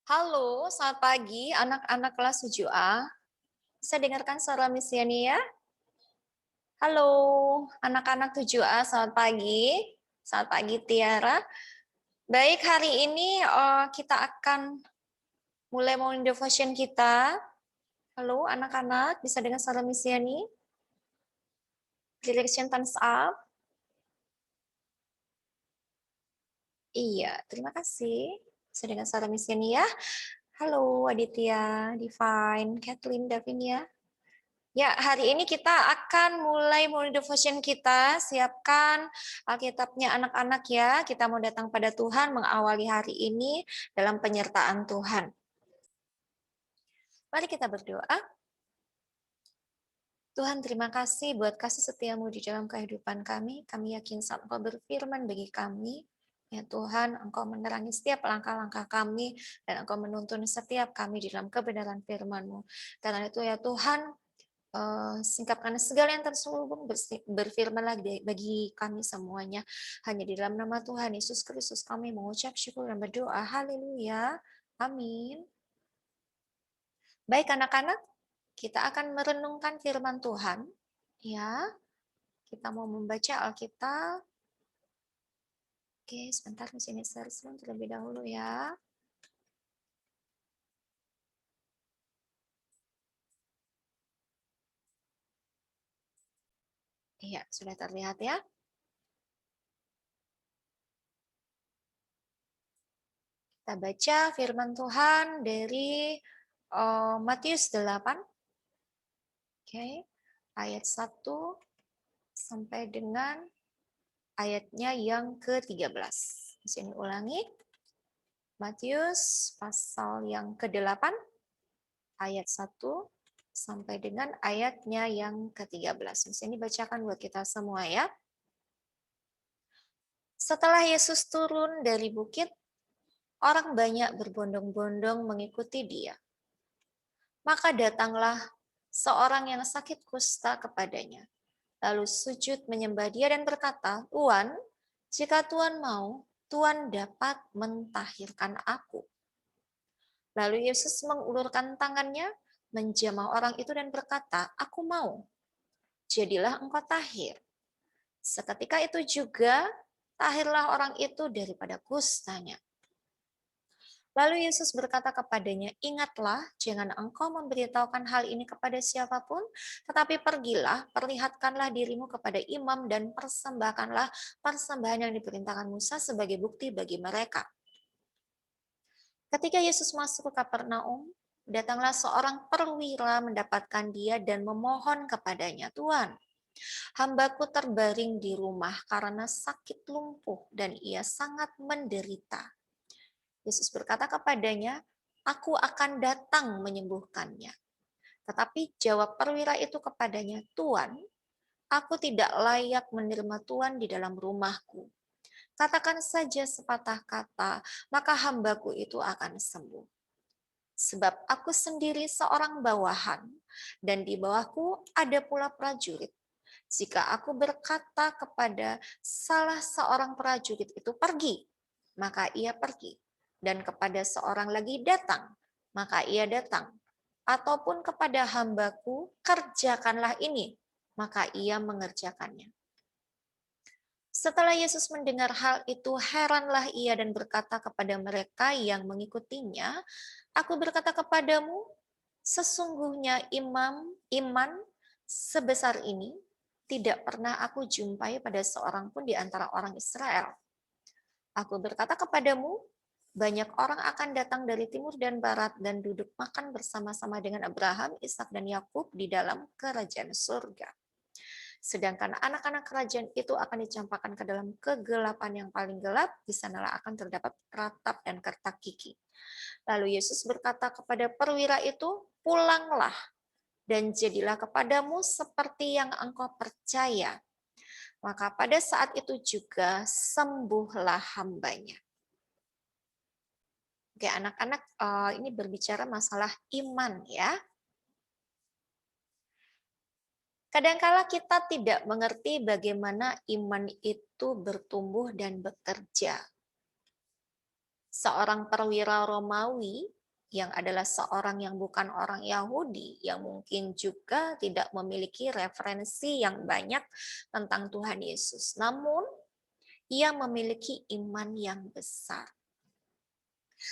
Halo, selamat pagi anak-anak kelas 7A. Bisa dengarkan suara Miss Yani ya? Halo, anak-anak 7A, selamat pagi. Selamat pagi Tiara. Baik, hari ini kita akan mulai morning devotion kita. Halo anak-anak, bisa dengar suara Miss Yani? Direction thumbs up. Iya, terima kasih. Bisa dengar suara Miss Yani ya? Halo Aditya, Divine, Kathleen, Davinia. Ya, hari ini kita akan mulai morning devotion kita. Siapkan Alkitabnya anak-anak ya. Kita mau datang pada Tuhan mengawali hari ini dalam penyertaan Tuhan. Mari kita berdoa. Tuhan, terima kasih buat kasih setiamu di dalam kehidupan kami. Kami yakin saat Engkau berfirman bagi kami, ya Tuhan, Engkau menerangi setiap langkah-langkah kami, dan Engkau menuntun setiap kami di dalam kebenaran firman-Mu. Karena itu ya Tuhan, singkapkan segala yang terselubung, berfirmanlah bagi kami semuanya. Hanya di dalam nama Tuhan Yesus Kristus kami mengucap syukur dan berdoa. Haleluya. Amin. Baik anak-anak, kita akan merenungkan firman Tuhan. Ya, kita mau membaca Alkitab. Oke, sebentar di sini search terlebih dahulu ya. Iya, sudah terlihat ya. Kita baca firman Tuhan dari Matius 8. Oke, ayat 1 sampai dengan ayatnya yang ke-13. Di sini ulangi. Matius pasal yang ke-8 ayat 1 sampai dengan ayatnya yang ke-13. Di sini bacakan buat kita semua ya. Setelah Yesus turun dari bukit, orang banyak berbondong-bondong mengikuti dia. Maka datanglah seorang yang sakit kusta kepadanya. Lalu sujud menyembah dia dan berkata, "Tuan, jika Tuan mau, Tuan dapat mentahirkan aku." Lalu Yesus mengulurkan tangannya, menjamah orang itu dan berkata, "Aku mau, jadilah engkau tahir." Seketika itu juga, tahirlah orang itu daripada kustanya. Lalu Yesus berkata kepadanya, "Ingatlah, jangan engkau memberitahukan hal ini kepada siapapun, tetapi pergilah, perlihatkanlah dirimu kepada imam dan persembahkanlah persembahan yang diperintahkan Musa sebagai bukti bagi mereka." Ketika Yesus masuk ke Kapernaum, datanglah seorang perwira mendapatkan dia dan memohon kepadanya, "Tuan, hambaku terbaring di rumah karena sakit lumpuh dan ia sangat menderita." Yesus berkata kepadanya, "Aku akan datang menyembuhkannya." Tetapi jawab perwira itu kepadanya, "Tuan, aku tidak layak menerima Tuan di dalam rumahku. Katakan saja sepatah kata, maka hambaku itu akan sembuh. Sebab aku sendiri seorang bawahan, dan di bawahku ada pula prajurit. Jika aku berkata kepada salah seorang prajurit itu pergi, maka ia pergi. Dan kepada seorang lagi datang, maka ia datang. Ataupun kepada hambaku, kerjakanlah ini, maka ia mengerjakannya." Setelah Yesus mendengar hal itu, heranlah ia dan berkata kepada mereka yang mengikutinya, "Aku berkata kepadamu, sesungguhnya iman sebesar ini tidak pernah aku jumpai pada seorang pun di antara orang Israel. Aku berkata kepadamu, banyak orang akan datang dari timur dan barat dan duduk makan bersama-sama dengan Abraham, Ishak dan Yakub di dalam kerajaan surga. Sedangkan anak-anak kerajaan itu akan dicampakkan ke dalam kegelapan yang paling gelap, di sanalah akan terdapat ratap dan kertak gigi." Lalu Yesus berkata kepada perwira itu, "Pulanglah, dan jadilah kepadamu seperti yang engkau percaya." Maka pada saat itu juga sembuhlah hambanya. Oke, anak-anak, ini berbicara masalah iman ya. Kadangkala kita tidak mengerti bagaimana iman itu bertumbuh dan bekerja. Seorang perwira Romawi yang adalah seorang yang bukan orang Yahudi, yang mungkin juga tidak memiliki referensi yang banyak tentang Tuhan Yesus. Namun, ia memiliki iman yang besar.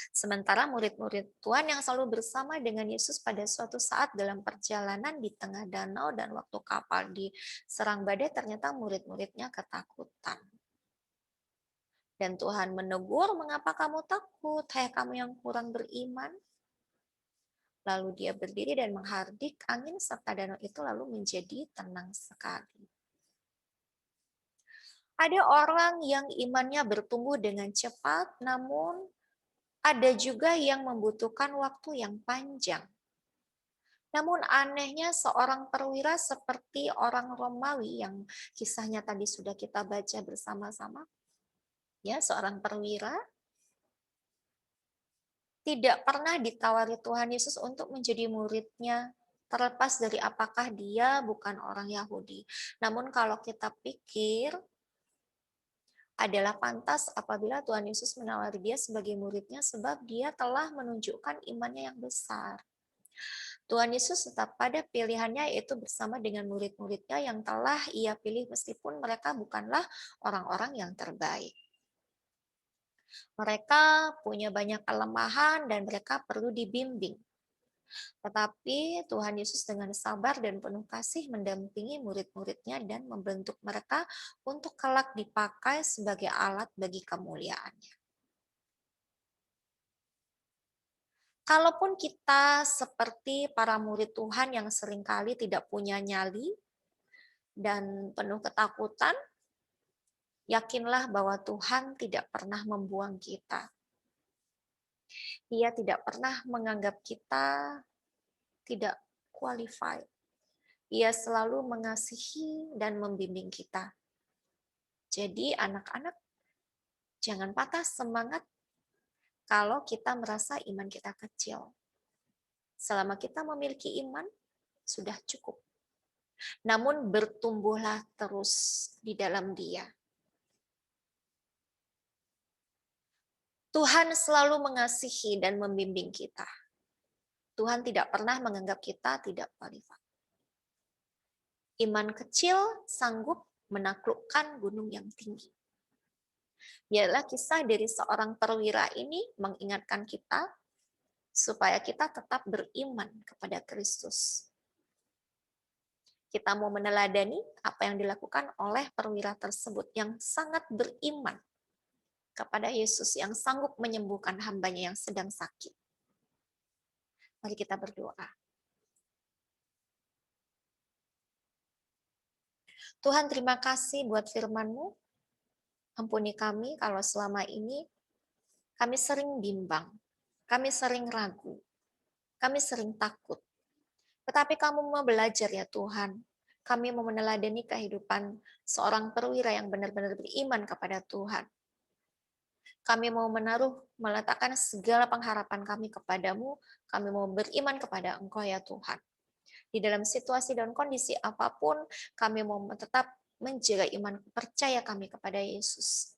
Sementara murid-murid Tuhan yang selalu bersama dengan Yesus pada suatu saat dalam perjalanan di tengah danau dan waktu kapal diserang badai, ternyata murid-muridnya ketakutan. Dan Tuhan menegur, "Mengapa kamu takut, hai kamu yang kurang beriman?" Lalu dia berdiri dan menghardik angin serta danau itu lalu menjadi tenang sekali. Ada orang yang imannya bertumbuh dengan cepat, namun ada juga yang membutuhkan waktu yang panjang. Namun anehnya seorang perwira seperti orang Romawi yang kisahnya tadi sudah kita baca bersama-sama, ya, seorang perwira tidak pernah ditawari Tuhan Yesus untuk menjadi muridnya, terlepas dari apakah dia bukan orang Yahudi. Namun kalau kita pikir, adalah pantas apabila Tuhan Yesus menawari dia sebagai muridnya sebab dia telah menunjukkan imannya yang besar. Tuhan Yesus tetap pada pilihannya yaitu bersama dengan murid-muridnya yang telah ia pilih meskipun mereka bukanlah orang-orang yang terbaik. Mereka punya banyak kelemahan dan mereka perlu dibimbing. Tetapi Tuhan Yesus dengan sabar dan penuh kasih mendampingi murid-muridnya dan membentuk mereka untuk kelak dipakai sebagai alat bagi kemuliaannya. Kalaupun kita seperti para murid Tuhan yang seringkali tidak punya nyali dan penuh ketakutan, yakinlah bahwa Tuhan tidak pernah membuang kita. Ia tidak pernah menganggap kita tidak qualified. Ia selalu mengasihi dan membimbing kita. Jadi anak-anak, jangan patah semangat kalau kita merasa iman kita kecil. Selama kita memiliki iman, sudah cukup. Namun bertumbuhlah terus di dalam Dia. Tuhan selalu mengasihi dan membimbing kita. Tuhan tidak pernah menganggap kita tidak qualified. Iman kecil sanggup menaklukkan gunung yang tinggi. Biarlah kisah dari seorang perwira ini mengingatkan kita supaya kita tetap beriman kepada Kristus. Kita mau meneladani apa yang dilakukan oleh perwira tersebut yang sangat beriman kepada Yesus yang sanggup menyembuhkan hambanya yang sedang sakit. Mari kita berdoa. Tuhan, terima kasih buat firman-Mu. Ampuni kami kalau selama ini kami sering bimbang, kami sering ragu, kami sering takut. Tetapi kamu mau belajar ya Tuhan. Kami mau meneladani kehidupan seorang perwira yang benar-benar beriman kepada Tuhan. Kami mau meletakkan segala pengharapan kami kepadamu. Kami mau beriman kepada Engkau ya Tuhan. Di dalam situasi dan kondisi apapun, kami mau tetap menjaga iman percaya kami kepada Yesus.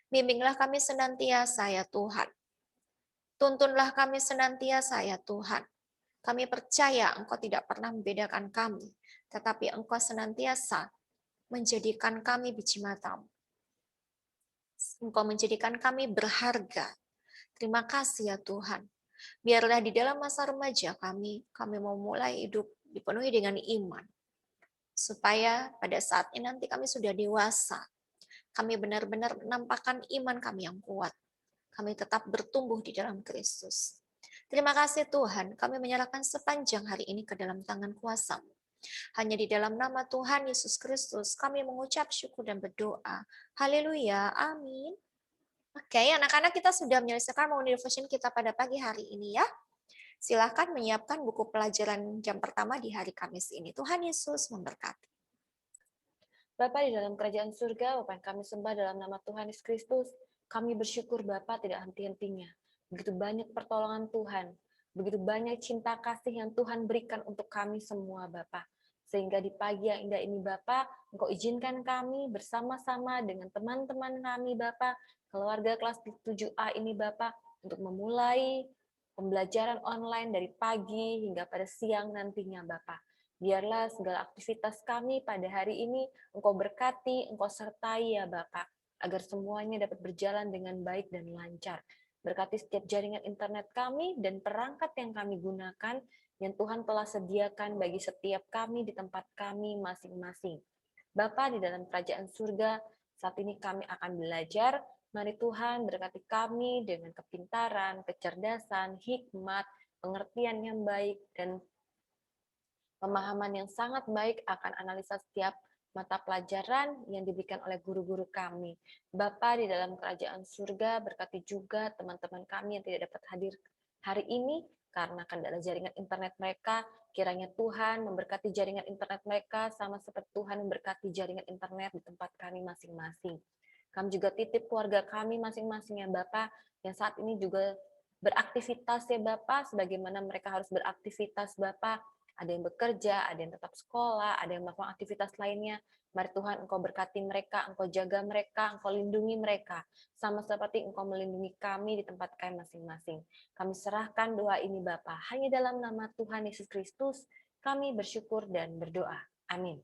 Bimbinglah kami senantiasa ya Tuhan. Tuntunlah kami senantiasa ya Tuhan. Kami percaya Engkau tidak pernah membedakan kami, tetapi Engkau senantiasa menjadikan kami biji mata-Mu. Engkau menjadikan kami berharga. Terima kasih ya Tuhan. Biarlah di dalam masa remaja kami mau mulai hidup dipenuhi dengan iman. Supaya pada saat ini nanti kami sudah dewasa, kami benar-benar menampakkan iman kami yang kuat. Kami tetap bertumbuh di dalam Kristus. Terima kasih Tuhan, kami menyerahkan sepanjang hari ini ke dalam tangan kuasa-Mu. Hanya di dalam nama Tuhan Yesus Kristus, kami mengucap syukur dan berdoa. Haleluya, amin. Oke, anak-anak kita sudah menyelesaikan morning devotion kita pada pagi hari ini ya. Silahkan menyiapkan buku pelajaran jam pertama di hari Kamis ini. Tuhan Yesus memberkati. Bapa di dalam kerajaan surga, Bapa yang kami sembah dalam nama Tuhan Yesus Kristus, kami bersyukur Bapa tidak henti-hentinya. Begitu banyak pertolongan Tuhan, begitu banyak cinta kasih yang Tuhan berikan untuk kami semua Bapa. Sehingga di pagi yang indah ini Bapa, Engkau izinkan kami bersama-sama dengan teman-teman kami Bapa, keluarga kelas 7A ini Bapa, untuk memulai pembelajaran online dari pagi hingga pada siang nantinya Bapa. Biarlah segala aktivitas kami pada hari ini Engkau berkati, Engkau sertai ya Bapa, agar semuanya dapat berjalan dengan baik dan lancar. Berkati setiap jaringan internet kami dan perangkat yang kami gunakan yang Tuhan telah sediakan bagi setiap kami di tempat kami masing-masing. Bapa di dalam kerajaan surga, saat ini kami akan belajar. Mari Tuhan berkati kami dengan kepintaran, kecerdasan, hikmat, pengertian yang baik, dan pemahaman yang sangat baik akan analisa setiap mata pelajaran yang diberikan oleh guru-guru kami. Bapa di dalam kerajaan surga, berkati juga teman-teman kami yang tidak dapat hadir hari ini karena kendala jaringan internet mereka. Kiranya Tuhan memberkati jaringan internet mereka sama seperti Tuhan memberkati jaringan internet di tempat kami masing-masing. Kami juga titip keluarga kami masing-masing ya Bapak, yang saat ini juga beraktivitas ya Bapak, sebagaimana mereka harus beraktivitas Bapak. Ada yang bekerja, ada yang tetap sekolah, ada yang melakukan aktivitas lainnya. Mari Tuhan Engkau berkati mereka, Engkau jaga mereka, Engkau lindungi mereka. Sama seperti Engkau melindungi kami di tempat kami masing-masing. Kami serahkan doa ini Bapa. Hanya dalam nama Tuhan Yesus Kristus, kami bersyukur dan berdoa. Amin.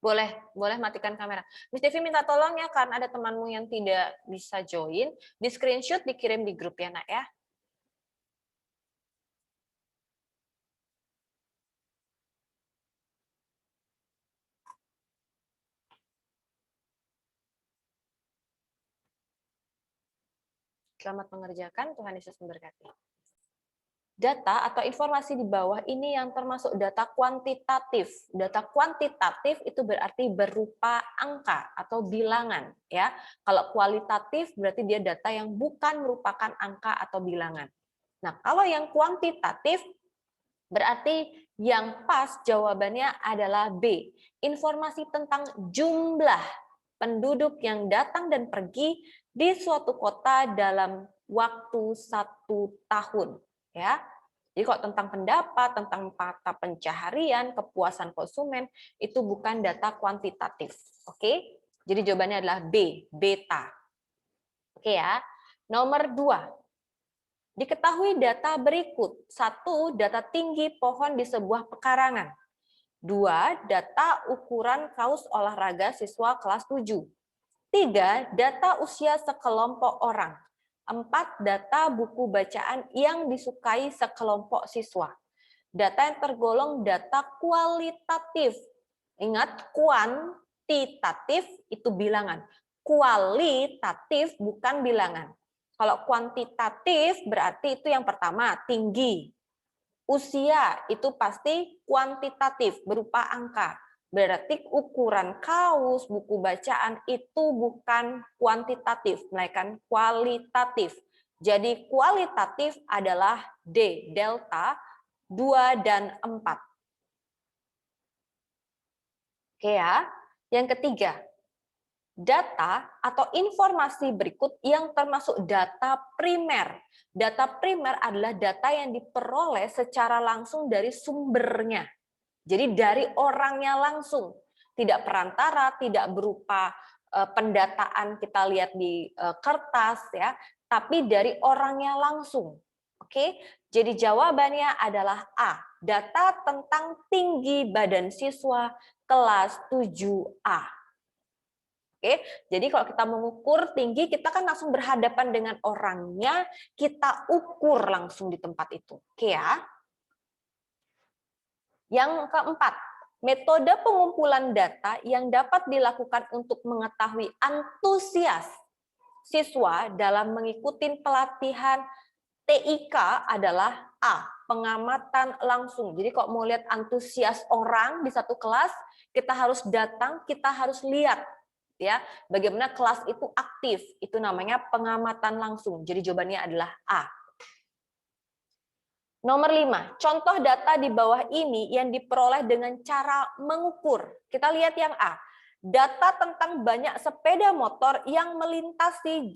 Boleh matikan kamera. Miss Devi minta tolong ya, karena ada temanmu yang tidak bisa join, di screenshot dikirim di grup ya nak ya. Selamat mengerjakan, Tuhan Yesus memberkati. Data atau informasi di bawah ini yang termasuk data kuantitatif. Data kuantitatif itu berarti berupa angka atau bilangan ya. Kalau kualitatif berarti dia data yang bukan merupakan angka atau bilangan. Nah, kalau yang kuantitatif berarti yang pas jawabannya adalah B. Informasi tentang jumlah penduduk yang datang dan pergi di suatu kota dalam waktu 1 tahun. Ya, jadi kalau tentang pendapat, tentang mata pencaharian, kepuasan konsumen, itu bukan data kuantitatif. Oke? Jadi jawabannya adalah B, beta. Oke ya. Nomor 2. Diketahui data berikut. 1. Data tinggi pohon di sebuah pekarangan. 2. Data ukuran kaos olahraga siswa kelas 7. 3. Data usia sekelompok orang. 4. Data buku bacaan yang disukai sekelompok siswa. Data yang tergolong data kualitatif. Ingat, kuantitatif itu bilangan. Kualitatif bukan bilangan. Kalau kuantitatif berarti itu yang pertama, tinggi. Usia itu pasti kuantitatif, berupa angka. Berarti ukuran kaos, buku bacaan itu bukan kuantitatif, melainkan kualitatif. Jadi kualitatif adalah D, delta, 2 dan 4. Oke ya. Yang ketiga, data atau informasi berikut yang termasuk data primer. Data primer adalah data yang diperoleh secara langsung dari sumbernya. Jadi dari orangnya langsung, tidak perantara, tidak berupa pendataan kita lihat di kertas ya, tapi dari orangnya langsung. Oke, jadi jawabannya adalah A, data tentang tinggi badan siswa kelas 7A. Oke, jadi kalau kita mengukur tinggi, kita kan langsung berhadapan dengan orangnya, kita ukur langsung di tempat itu. Oke ya. Yang keempat, metode pengumpulan data yang dapat dilakukan untuk mengetahui antusias siswa dalam mengikuti pelatihan TIK adalah A, pengamatan langsung. Jadi kalau mau lihat antusias orang di satu kelas, kita harus datang, kita harus lihat ya. Bagaimana kelas itu aktif, itu namanya pengamatan langsung. Jadi jawabannya adalah A. Nomor 5, contoh data di bawah ini yang diperoleh dengan cara mengukur. Kita lihat yang A. Data tentang banyak sepeda motor yang melintasi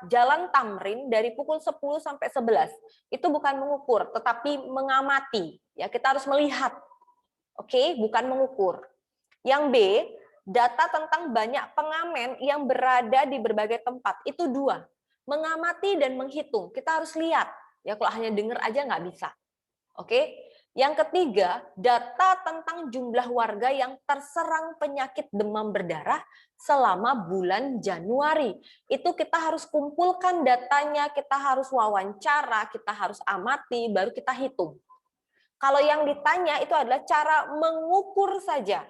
jalan Tamrin dari pukul 10 sampai 11. Itu bukan mengukur, tetapi mengamati. Ya, kita harus melihat. Oke, bukan mengukur. Yang B, data tentang banyak pengamen yang berada di berbagai tempat. Itu 2. Mengamati dan menghitung. Kita harus lihat. Ya, kalau hanya dengar aja nggak bisa. Oke. Yang ketiga, data tentang jumlah warga yang terserang penyakit demam berdarah selama bulan Januari. Itu kita harus kumpulkan datanya, kita harus wawancara, kita harus amati, baru kita hitung. Kalau yang ditanya itu adalah cara mengukur saja.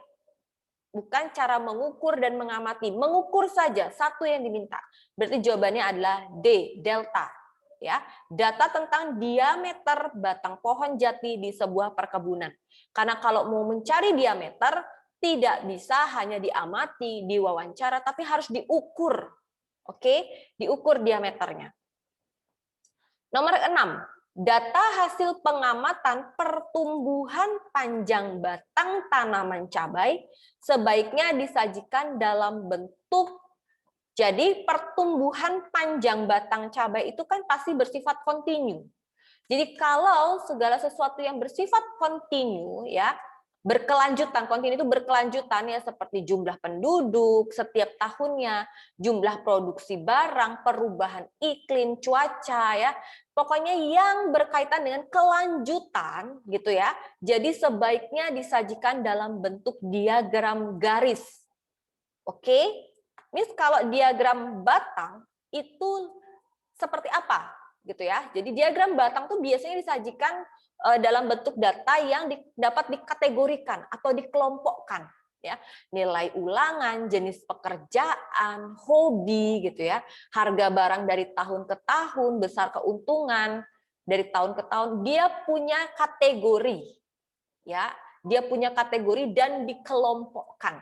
Bukan cara mengukur dan mengamati. Mengukur saja, satu yang diminta. Berarti jawabannya adalah D, delta. Ya, data tentang diameter batang pohon jati di sebuah perkebunan. Karena kalau mau mencari diameter, tidak bisa hanya diamati, diwawancara, tapi harus diukur. Oke, diukur diameternya. Nomor 6, data hasil pengamatan pertumbuhan panjang batang tanaman cabai sebaiknya disajikan dalam bentuk. Jadi pertumbuhan panjang batang cabai itu kan pasti bersifat kontinu. Jadi kalau segala sesuatu yang bersifat kontinu ya, berkelanjutan, kontinu itu berkelanjutan ya, seperti jumlah penduduk setiap tahunnya, jumlah produksi barang, perubahan iklim, cuaca ya. Pokoknya yang berkaitan dengan kelanjutan gitu ya. Jadi sebaiknya disajikan dalam bentuk diagram garis. Oke? Mis, kalau diagram batang itu seperti apa gitu ya. Jadi diagram batang tuh biasanya disajikan dalam bentuk data yang dapat dikategorikan atau dikelompokkan ya. Nilai ulangan, jenis pekerjaan, hobi gitu ya. Harga barang dari tahun ke tahun, besar keuntungan dari tahun ke tahun, dia punya kategori. Ya, dia punya kategori dan dikelompokkan.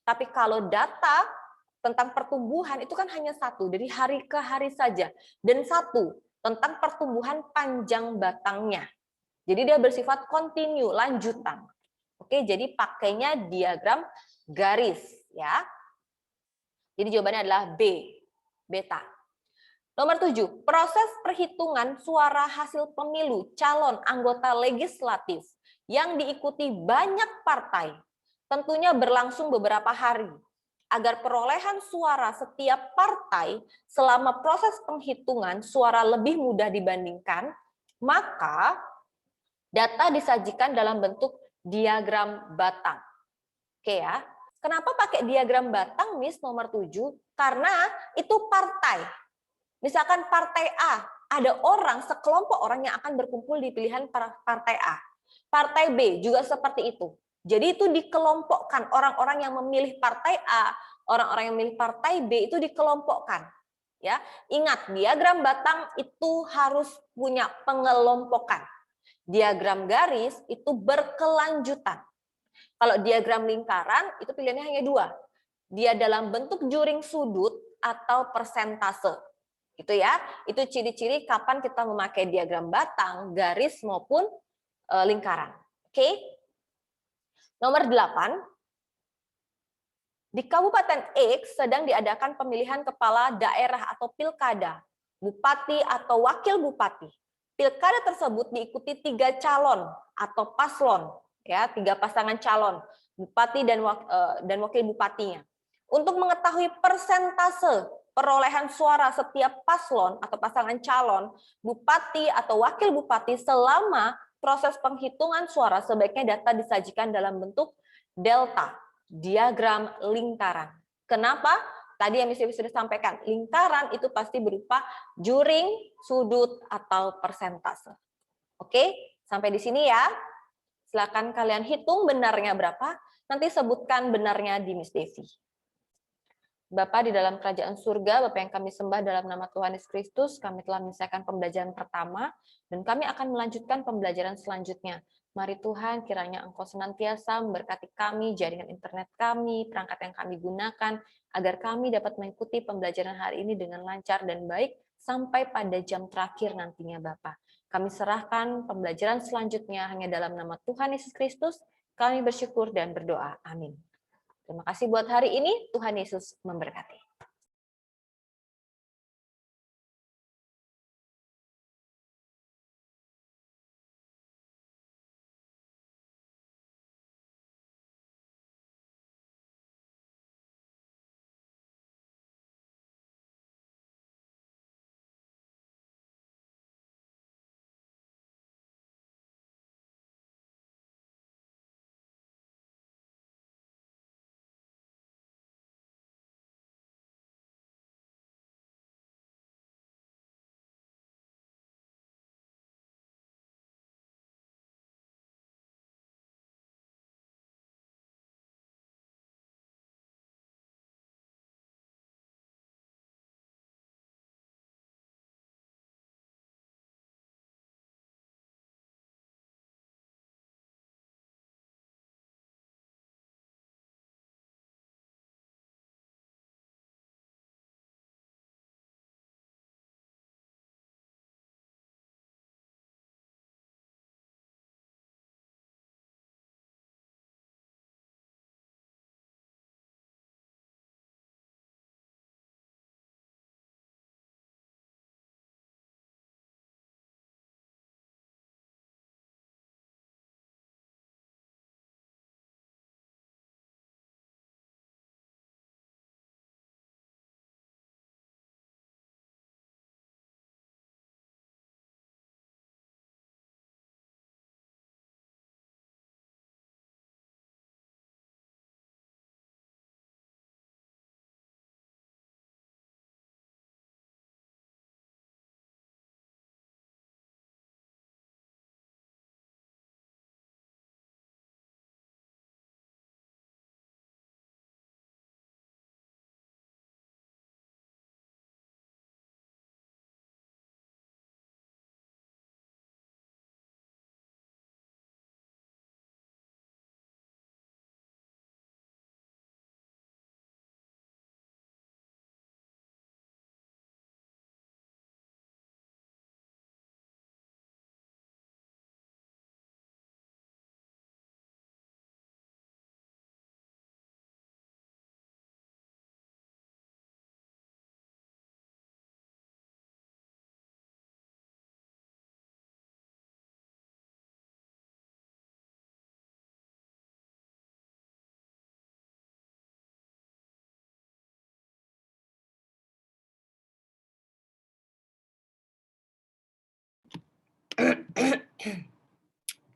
Tapi kalau data tentang pertumbuhan itu kan hanya satu, dari hari ke hari saja. Dan satu, tentang pertumbuhan panjang batangnya. Jadi dia bersifat kontinu, lanjutan. Oke, jadi pakainya diagram garis. Ya. Jadi jawabannya adalah B, beta. Nomor 7, proses perhitungan suara hasil pemilu calon anggota legislatif yang diikuti banyak partai tentunya berlangsung beberapa hari. Agar perolehan suara setiap partai selama proses penghitungan suara lebih mudah dibandingkan, maka data disajikan dalam bentuk diagram batang. Oke ya. Kenapa pakai diagram batang, Miss, nomor 7? Karena itu partai. Misalkan partai A, ada orang, sekelompok orang yang akan berkumpul di pilihan partai A. Partai B juga seperti itu. Jadi itu dikelompokkan, orang-orang yang memilih partai A, orang-orang yang memilih partai B itu dikelompokkan. Ya, ingat diagram batang itu harus punya pengelompokan. Diagram garis itu berkelanjutan. Kalau diagram lingkaran itu pilihannya hanya 2. Dia dalam bentuk juring sudut atau persentase. Gitu ya. Itu ciri-ciri kapan kita memakai diagram batang, garis maupun lingkaran. Oke? Nomor 8, di Kabupaten X sedang diadakan pemilihan kepala daerah atau pilkada, bupati atau wakil bupati. Pilkada tersebut diikuti 3 calon atau paslon, ya, 3 pasangan calon, bupati dan wakil bupatinya. Untuk mengetahui persentase perolehan suara setiap paslon atau pasangan calon, bupati atau wakil bupati selama proses penghitungan suara, sebaiknya data disajikan dalam bentuk delta, diagram lingkaran. Kenapa? Tadi yang Miss sudah sampaikan, lingkaran itu pasti berupa juring, sudut, atau persentase. Oke, sampai di sini ya. Silakan kalian hitung benarnya berapa, nanti sebutkan benarnya di Miss Devi. Bapa di dalam kerajaan surga, Bapa yang kami sembah dalam nama Tuhan Yesus Kristus, kami telah menyelesaikan pembelajaran pertama, dan kami akan melanjutkan pembelajaran selanjutnya. Mari Tuhan, kiranya Engkau senantiasa memberkati kami, jaringan internet kami, perangkat yang kami gunakan, agar kami dapat mengikuti pembelajaran hari ini dengan lancar dan baik, sampai pada jam terakhir nantinya Bapa. Kami serahkan pembelajaran selanjutnya hanya dalam nama Tuhan Yesus Kristus, kami bersyukur dan berdoa. Amin. Terima kasih buat hari ini, Tuhan Yesus memberkati.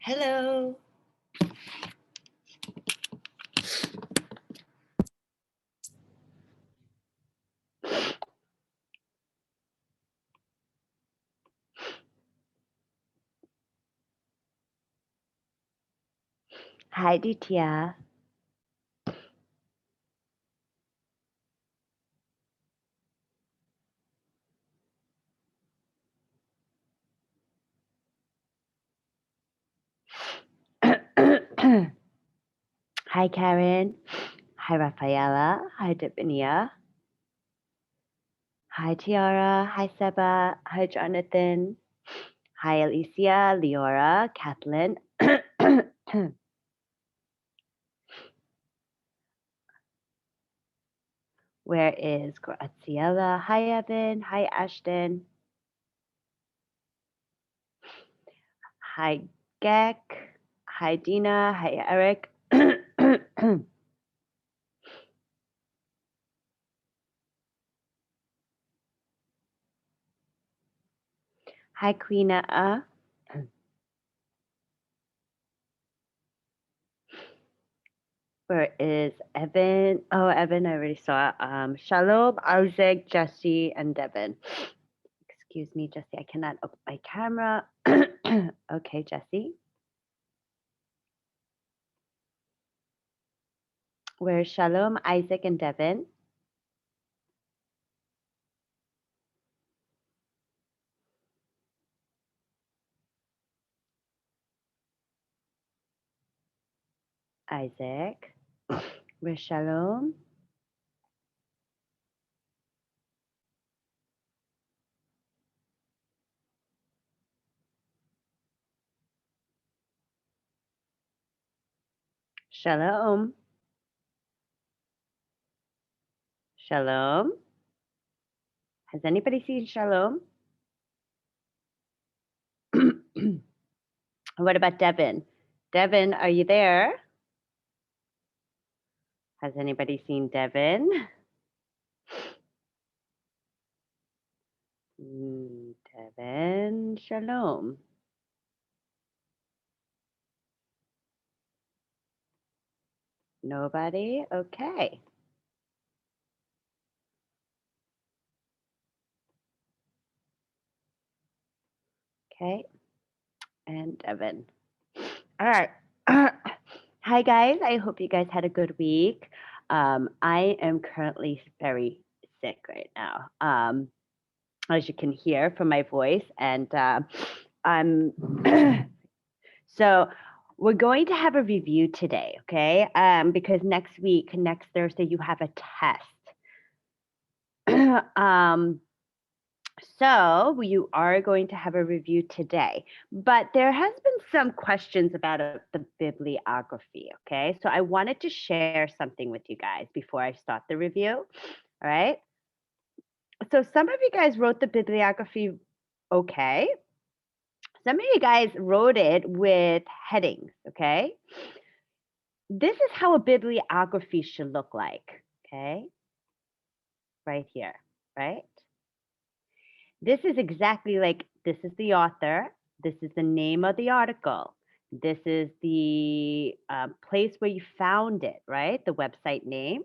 Hello. Hi, Ditya. Hi, Karen. Hi, Rafaela. Hi, Davinia. Hi, Tiara. Hi, Seba. Hi, Jonathan. Hi, Alicia, Leora, Kathleen. Where is Graciela? Hi, Evan. Hi, Ashton. Hi, Gek. Hi, Dina. Hi, Eric. Hi, Queena. Where is Evan? Oh, Evan, I already saw. Shalom, Isaac, Jesse, and Devin. Excuse me, Jesse, I cannot open my camera. Okay, Jesse. Where's Shalom, Isaac, and Devin? Isaac. Where's Shalom? Shalom. Shalom. Has anybody seen Shalom? What about Devin? Devin, are you there? Has anybody seen Devin? Devin, Shalom. Nobody? Okay. Okay. And Devin. All right. Hi, guys. I hope you guys had a good week. I am currently very sick right now, as you can hear from my voice. And I'm so we're going to have a review today, okay? Because next week, next Thursday, you have a test. So you are going to have a review today, but there has been some questions about the bibliography, okay? So I wanted to share something with you guys before I start the review, all right? So some of you guys wrote the bibliography okay. Some of you guys wrote it with headings, okay? This is how a bibliography should look like, okay? Right here, right? This is exactly like, this is the author, this is the name of the article, this is the place where you found it, right? The website name.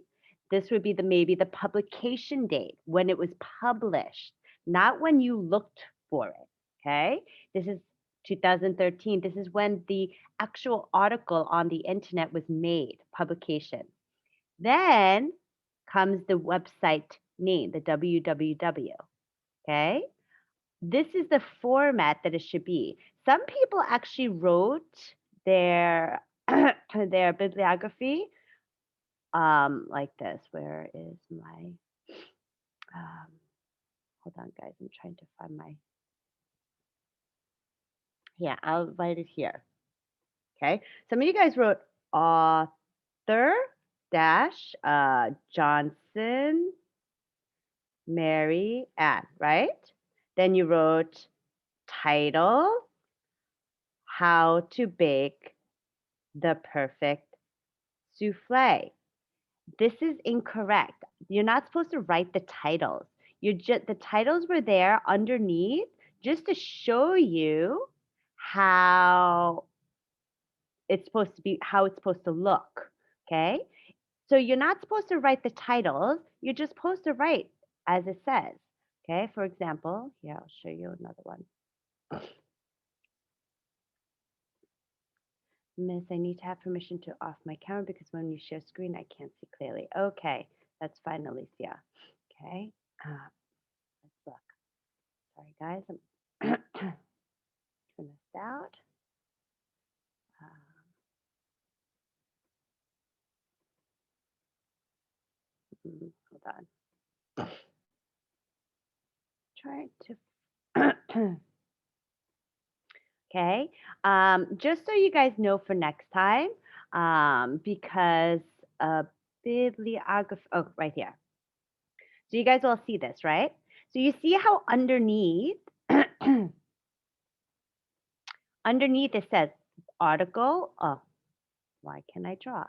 This would be maybe the publication date, when it was published, not when you looked for it, okay? This is 2013. This is when the actual article on the internet was made, publication. Then comes the website name, the www. Okay. This is the format that it should be. Some people actually wrote their their bibliography like this. Where is my hold on, guys. I'm trying to find my I'll write it here. Okay. Some of you guys wrote author dash Johnson Mary Ann, right? Then you wrote title, how to bake the perfect souffle. This is incorrect. You're not supposed to write the titles. The titles were there underneath just to show you how it's supposed to be, how it's supposed to look. Okay. So you're not supposed to write the titles. You're just supposed to write as it says. Okay. For example, here, I'll show you another one. Miss, I need to have permission to off my camera because when you share screen, I can't see clearly. Okay, that's fine, Alicia. Okay, let's look. Sorry, guys, I'm turn this out. Hold on. Trying to. Okay, just so you guys know for next time, because bibliography. Oh, right here. So you guys all see this, right? So you see how underneath. Underneath it says article. Oh, why can I draw?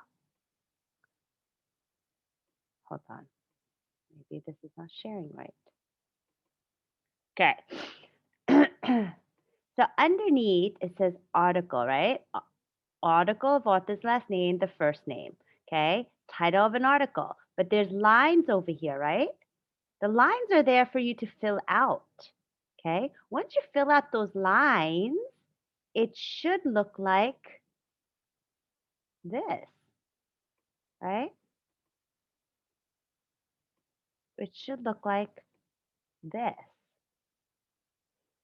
Hold on. Maybe this is not sharing right. Okay. So underneath it says article, right? Article of author's last name, the first name. Okay. Title of an article. But there's lines over here, right? The lines are there for you to fill out. Okay. Once you fill out those lines, it should look like this, right? It should look like this.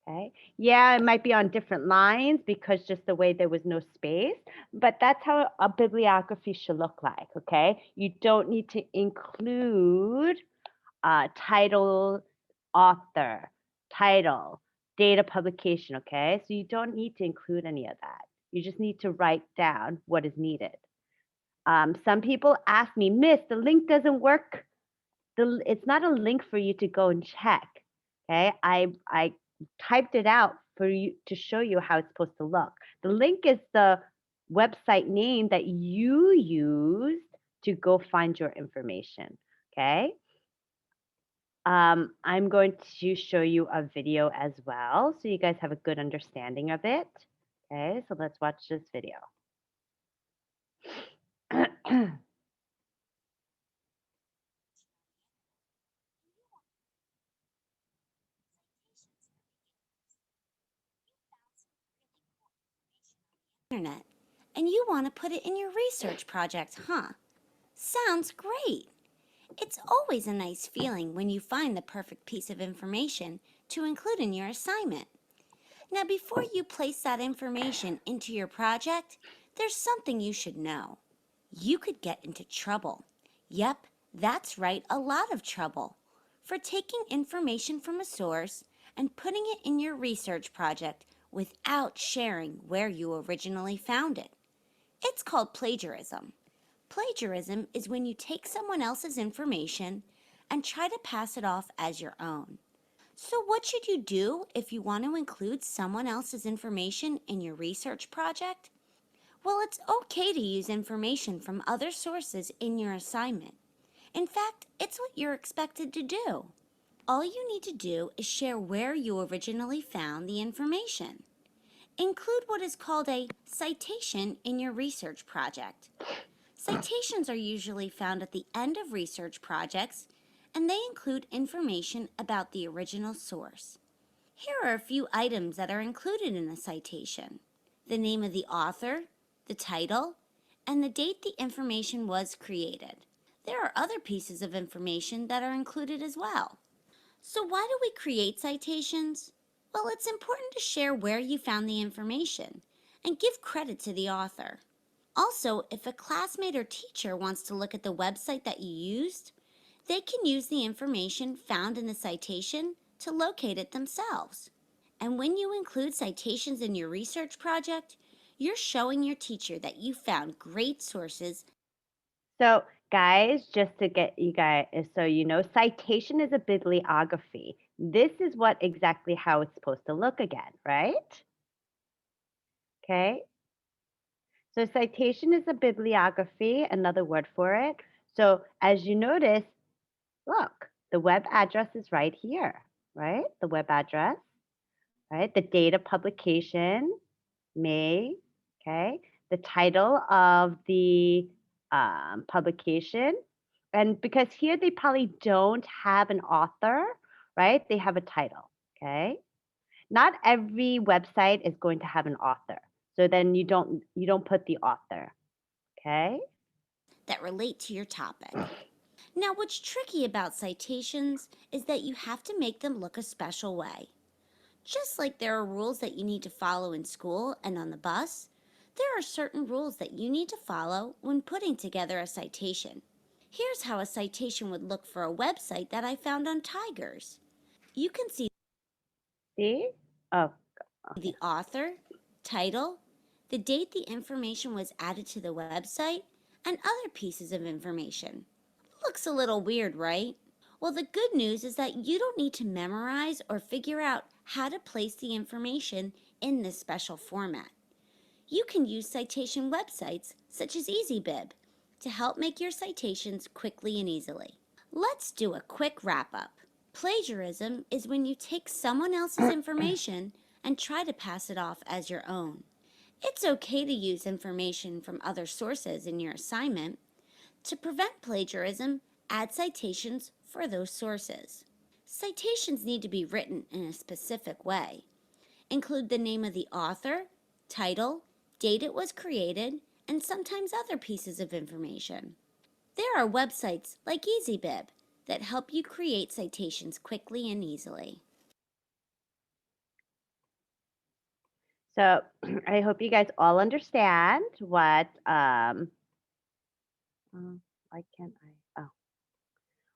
Okay. Yeah, it might be on different lines because just the way there was no space, but that's how a bibliography should look like. Okay. You don't need to include title, author, title, date of publication. Okay. So you don't need to include any of that. You just need to write down what is needed. Some people ask me, Miss, the link doesn't work. It's not a link for you to go and check. Okay, I typed it out for you to show you how it's supposed to look. The link is the website name that you used to go find your information. Okay. I'm going to show you a video as well so you guys have a good understanding of it. Okay, so let's watch this video. Internet, and you want to put it in your research project, huh? Sounds great! It's always a nice feeling when you find the perfect piece of information to include in your assignment. Now, before you place that information into your project, there's something you should know. You could get into trouble. Yep, that's right, a lot of trouble. For taking information from a source and putting it in your research project without sharing where you originally found it. It's called plagiarism. Plagiarism is when you take someone else's information and try to pass it off as your own. So what should you do if you want to include someone else's information in your research project? Well, it's okay to use information from other sources in your assignment. In fact, it's what you're expected to do. All you need to do is share where you originally found the information. Include what is called a citation in your research project. Citations are usually found at the end of research projects, and they include information about the original source. Here are a few items that are included in a citation: the name of the author, the title, and the date the information was created. There are other pieces of information that are included as well. So why do we create citations? Well, it's important to share where you found the information and give credit to the author. Also, if a classmate or teacher wants to look at the website that you used, they can use the information found in the citation to locate it themselves. And when you include citations in your research project, you're showing your teacher that you found great sources. So, guys, just to get you guys, so you know, citation is a bibliography. This is what exactly how it's supposed to look again, right? Okay. So, citation is a bibliography, another word for it. So, as you notice, look, the web address is right here, right? The web address, right? The date of publication, May, okay? The title of the publication. And because here they probably don't have an author, right? They have a title, okay? Not every website is going to have an author. So then you don't put the author, okay? That relate to your topic. Now, what's tricky about citations is that you have to make them look a special way. Just like there are rules that you need to follow in school and on the bus, there are certain rules that you need to follow when putting together a citation. Here's how a citation would look for a website that I found on Tigers. You can see See? Oh, the author, title, the date the information was added to the website, and other pieces of information. Looks a little weird, right? Well, the good news is that you don't need to memorize or figure out how to place the information in this special format. You can use citation websites such as EasyBib to help make your citations quickly and easily. Let's do a quick wrap up. Plagiarism is when you take someone else's information and try to pass it off as your own. It's okay to use information from other sources in your assignment. To prevent plagiarism, add citations for those sources. Citations need to be written in a specific way. Include the name of the author, title, date it was created, and sometimes other pieces of information. There are websites like EasyBib that help you create citations quickly and easily. So I hope you guys all understand what, why can't I? Oh,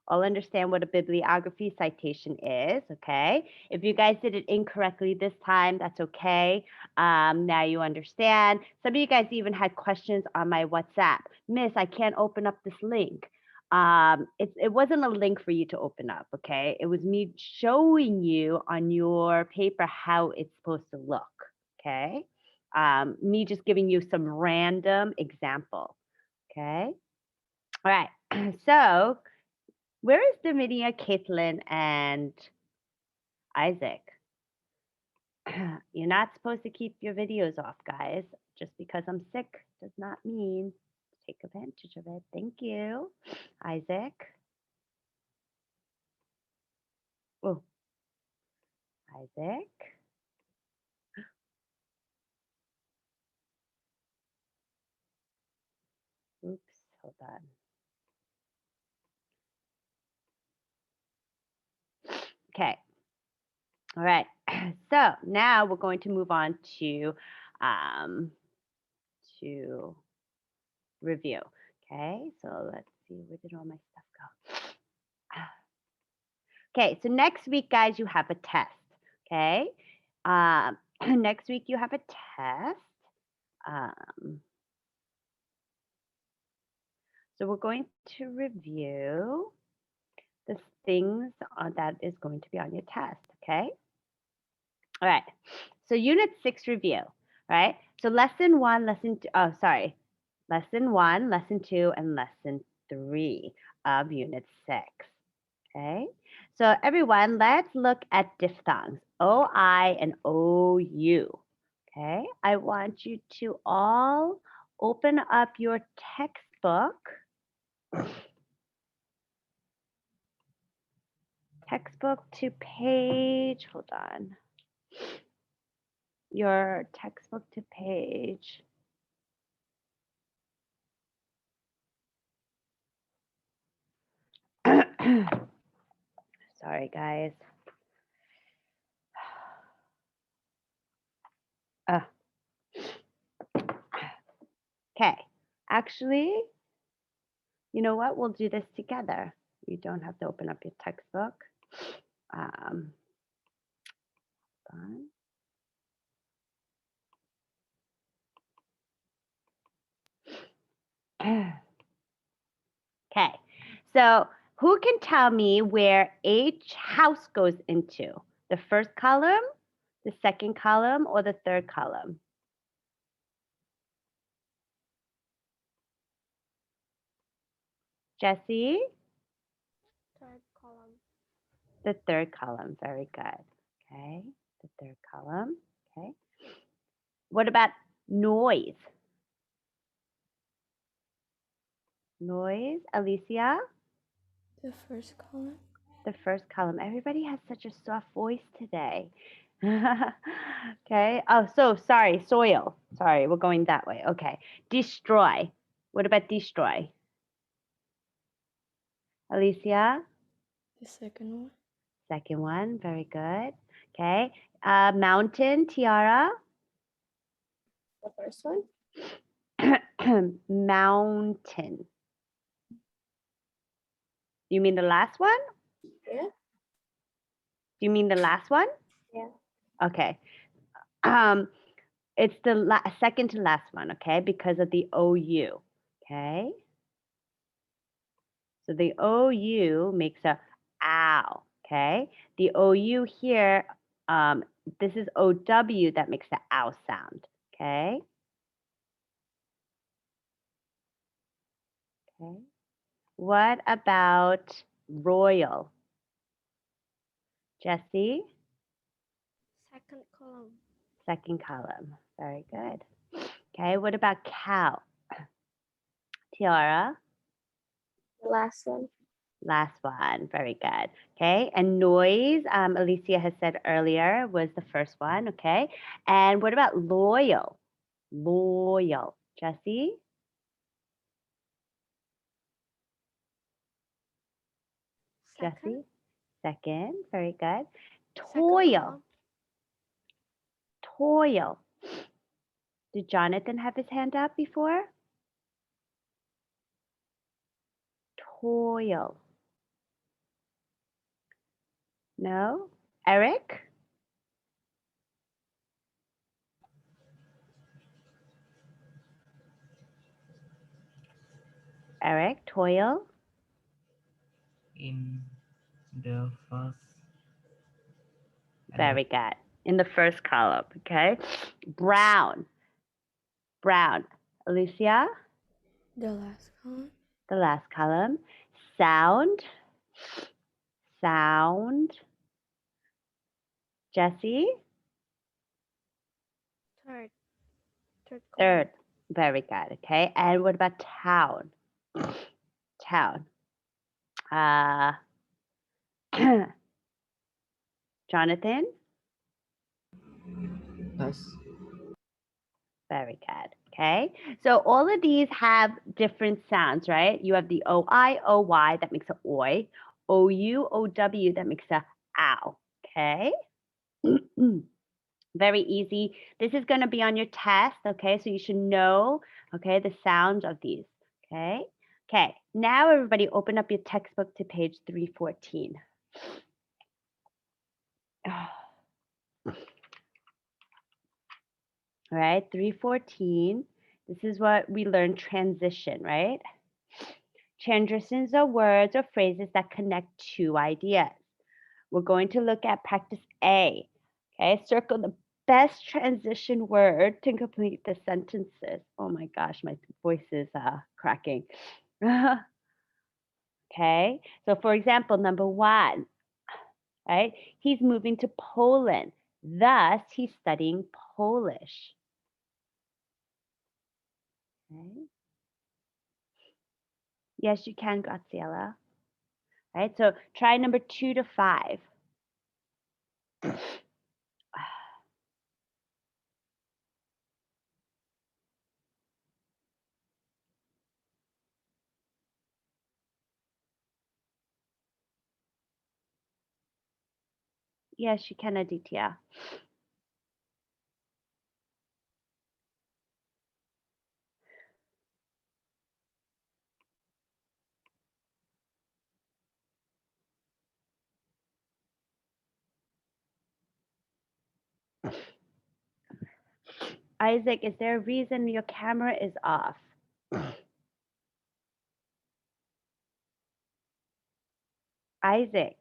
all understand what a bibliography citation is, okay? If you guys did it incorrectly this time, that's okay. Now you understand. Some of you guys even had questions on my WhatsApp. Miss, I can't open up this link. It wasn't a link for you to open up, okay? It was me showing you on your paper how it's supposed to look, okay? Me just giving you some random example, okay? All right, so where is Dominia, Caitlin, and Isaac? You're not supposed to keep your videos off, guys. Just because I'm sick does not mean take advantage of it. Thank you, Isaac. Oh, Isaac. Oops, hold on. Okay. All right. So now we're going to move on to review. Okay. So let's see, where did all my stuff go? Okay. So next week, guys, you have a test. Okay. Next week you have a test. So we're going to review the things that is going to be on your test. Okay. All right. So unit 6 review. Right. So lesson 1, lesson 2. Oh, sorry. Lesson 1, lesson 2, and lesson 3 of unit 6. Okay. So everyone, let's look at diphthongs. O-I and O-U. Okay. I want you to all open up your textbook. Textbook to page, hold on. Your textbook to page. Sorry, guys. Okay, actually, you know what? We'll do this together. You don't have to open up your textbook. Hold on. Okay, so who can tell me where H house goes into? The first column, the second column, or the third column? Jesse? Third column. The third column, very good. Okay, the third column, okay. What about noise? Noise, Alicia? The first column. The first column. Everybody has such a soft voice today. Okay, oh, so sorry, soil. Sorry, we're going that way. Okay, destroy. What about destroy? Alicia? The second one. Second one, very good. Okay, mountain, Tiara? The first one. Mountain. You mean the last one? Yeah. Do you mean the last one? Yeah. Okay. It's the second to last one, okay, because of the OU, okay? So the OU makes a ow, okay? The OU here, this is OW that makes the ow sound, okay? Okay. What about royal? Jesse? Second column. Second column, very good. Okay, what about cow? Tiara? The last one. Last one, very good. Okay, and noise, Alicia has said earlier, was the first one, okay? And what about loyal? Loyal. Jesse? Jesse? Second, very good. Second Toil. column. Toil. Did Jonathan have his hand up before? Toil. No? Eric? Eric, toil? In the first Very good. In the first column, okay? Brown. Brown. Alicia? The last column. The last column. Sound. Sound. Jesse? Third. Third column. Third. Very good, okay? And what about town? Town. Jonathan? Thus, Very good. Okay. So all of these have different sounds, right? You have the O-I, O-Y, that makes a oi. O-U, O-W, that makes a ow. Okay. Very easy. This is going to be on your test. Okay. So you should know, okay, the sounds of these. Okay. Okay. Now everybody open up your textbook to page 314. All right, 314. This is what we learned, transition, right? Transitions are words or phrases that connect two ideas. We're going to look at practice A. Okay, circle the best transition word to complete the sentences. Oh my gosh, my voice is cracking. Okay, so for example, number 1, right? He's moving to Poland. Thus, he's studying Polish. Okay. Yes, you can, Graciela. Right, so try number 2 to 5. Yes, you can, Aditya. Isaac, is there a reason your camera is off? Isaac.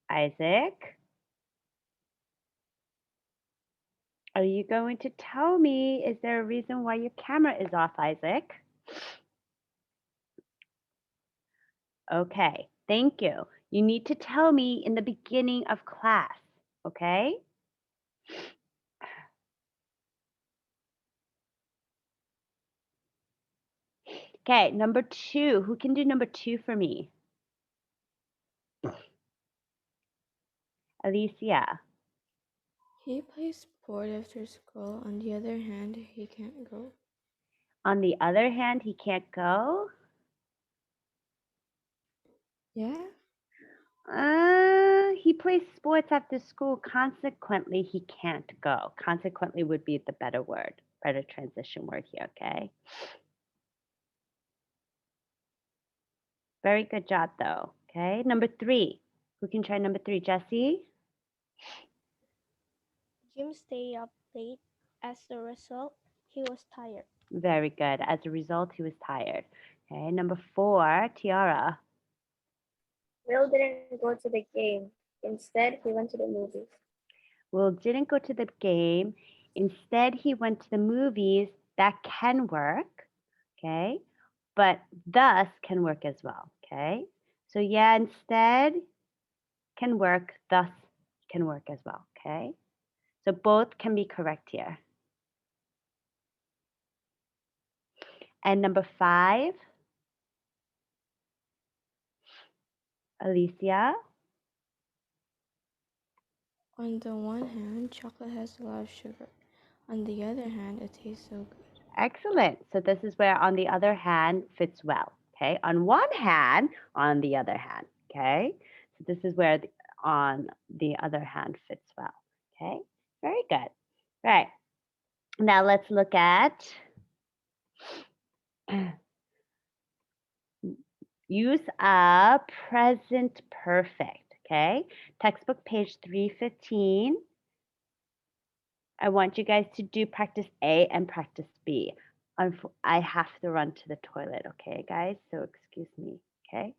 Isaac? Are you going to tell me, is there a reason why your camera is off, Isaac? Okay, thank you. You need to tell me in the beginning of class, okay? Okay, number 2. Who can do number 2 for me? Alicia. He plays sport after school. On the other hand, he can't go. On the other hand, he can't go? Yeah? He plays sports after school. Consequently, he can't go. Consequently would be the better word, better transition word here, okay? Very good job, though. Okay, number 3. Who can try number 3? Jesse? Jim stayed up late. As a result, he was tired. Very good. As a result, he was tired. Okay, number 4, Tiara. Will didn't go to the game. Instead, he went to the movies. Will didn't go to the game. Instead, he went to the movies. That can work, okay? But thus can work as well, okay? So yeah, instead can work, thus can work as well, okay? So both can be correct here. And number 5, Alicia. On the one hand, chocolate has a lot of sugar. On the other hand, it tastes so good. Excellent. So this is where on the other hand fits well, Okay, on one hand, on the other hand. Okay, so this is where the, on the other hand fits well. Okay, very good. Right, now let's look at use of present perfect. Okay, textbook page 315. I want you guys to do practice A and practice B. I have to run to the toilet, okay, guys? So excuse me, okay?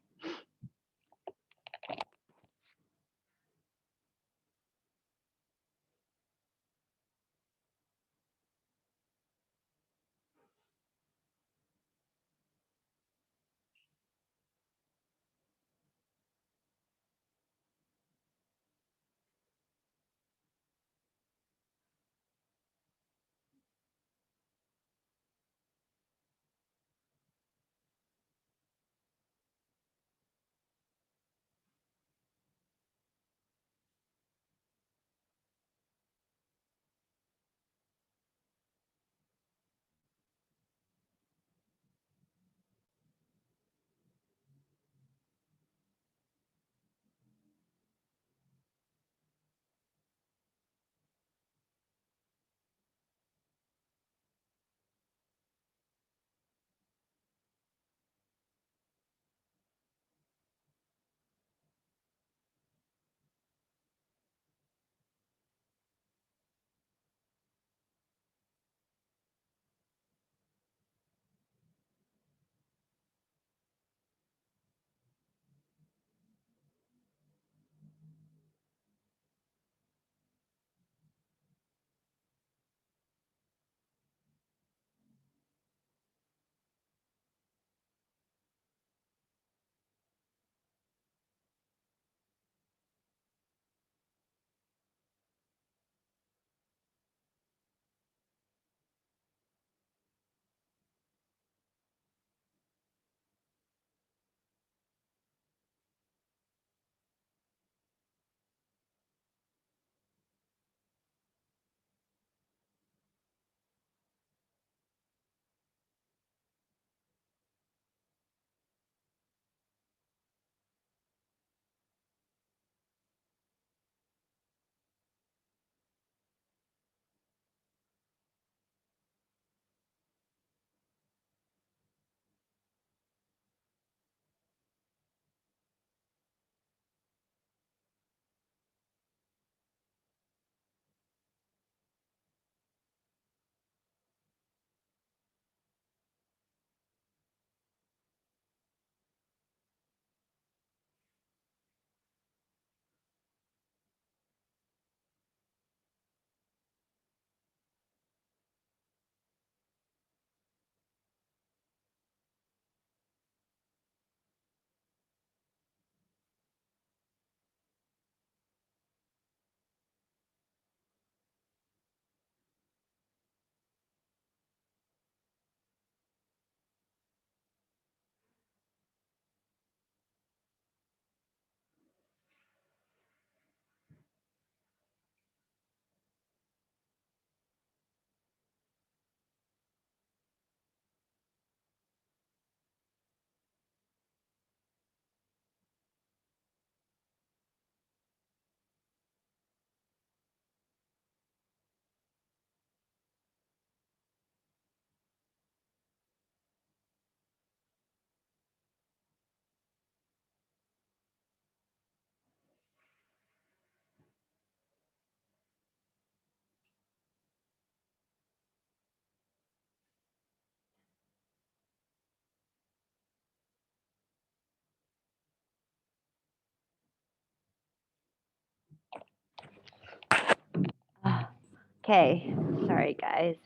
Okay, sorry guys.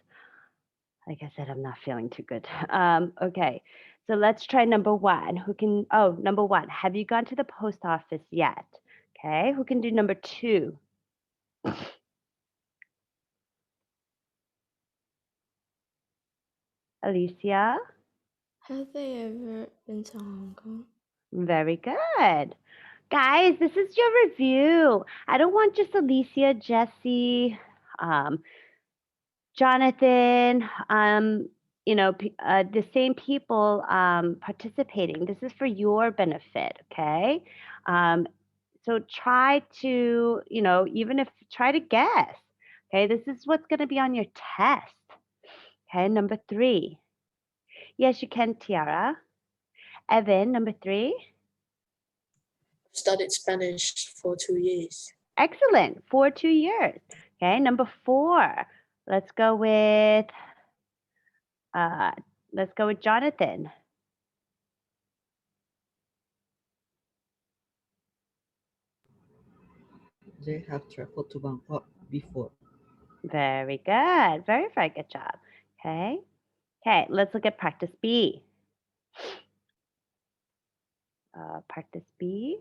Like I said, I'm not feeling too good. Okay, so let's try number one. Who can, oh, number one, have you gone to the post office yet? Okay, who can do number two? Alicia? Have they ever been to Hong Kong? Very good. Guys, this is your review. I don't want just Alicia, Jesse, Jonathan, the same people participating. This is for your benefit, okay? So try to, try to guess. Okay, this is what's going to be on your test. Okay, number 3. Yes, you can, Tiara. Evan, number 3. Studied Spanish for 2 years. Excellent, for 2 years. Okay, number 4. Let's go with Jonathan. They have traveled to Bangkok before. Very good. Very, very good job. Okay. Okay, let's look at practice B. Practice B.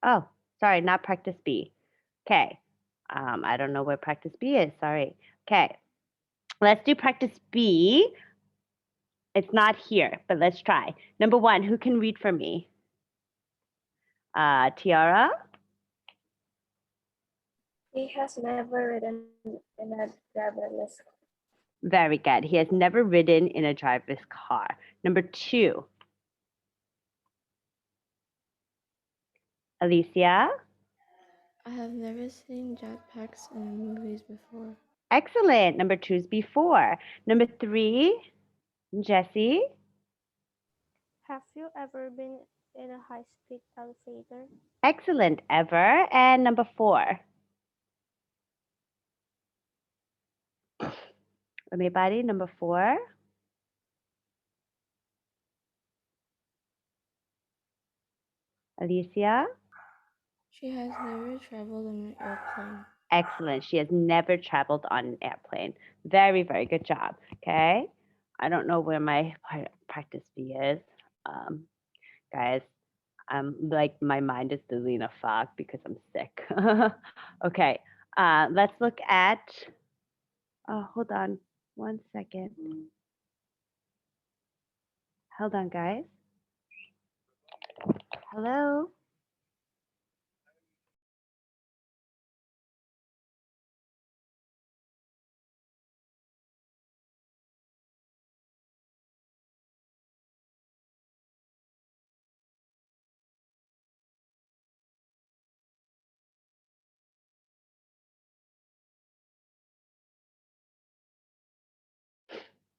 Oh, sorry, not practice B. Okay. I don't know where practice B is. Sorry. Okay. Let's do practice B. It's not here, but let's try. Number 1, who can read for me? Tiara? He has never ridden in a driverless car. Very good. He has never ridden in a driverless car. Number 2. Alicia? I have never seen jetpacks in movies before. Excellent. Number 2 is before. Number 3, Jessie? Have you ever been in a high-speed elevator? Excellent. Ever. And number 4. Anybody? Number 4? Alicia? She has never traveled in an airplane. Excellent. She has never traveled on an airplane. Very, very good job. Okay. I don't know where my practice B is. Guys, I'm like, my mind is busy in a fog because I'm sick. Okay. Let's look at, hold on 1 second. Hold on, guys. Hello?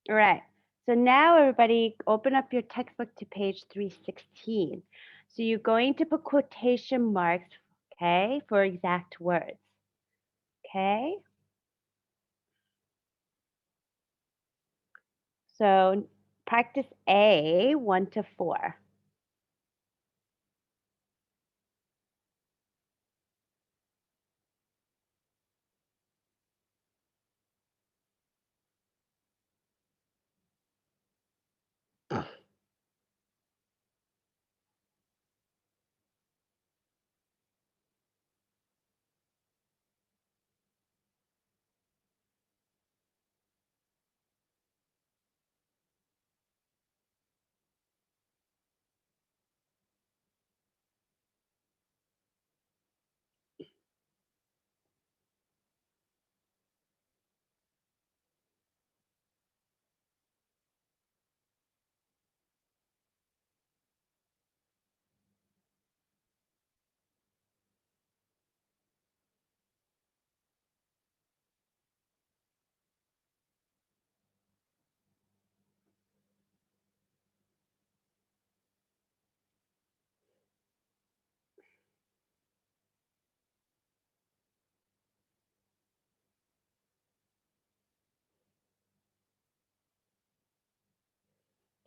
All right. So now everybody open up your textbook to page 316. So you're going to put quotation marks, okay, for exact words. Okay? So practice A, 1 to 4.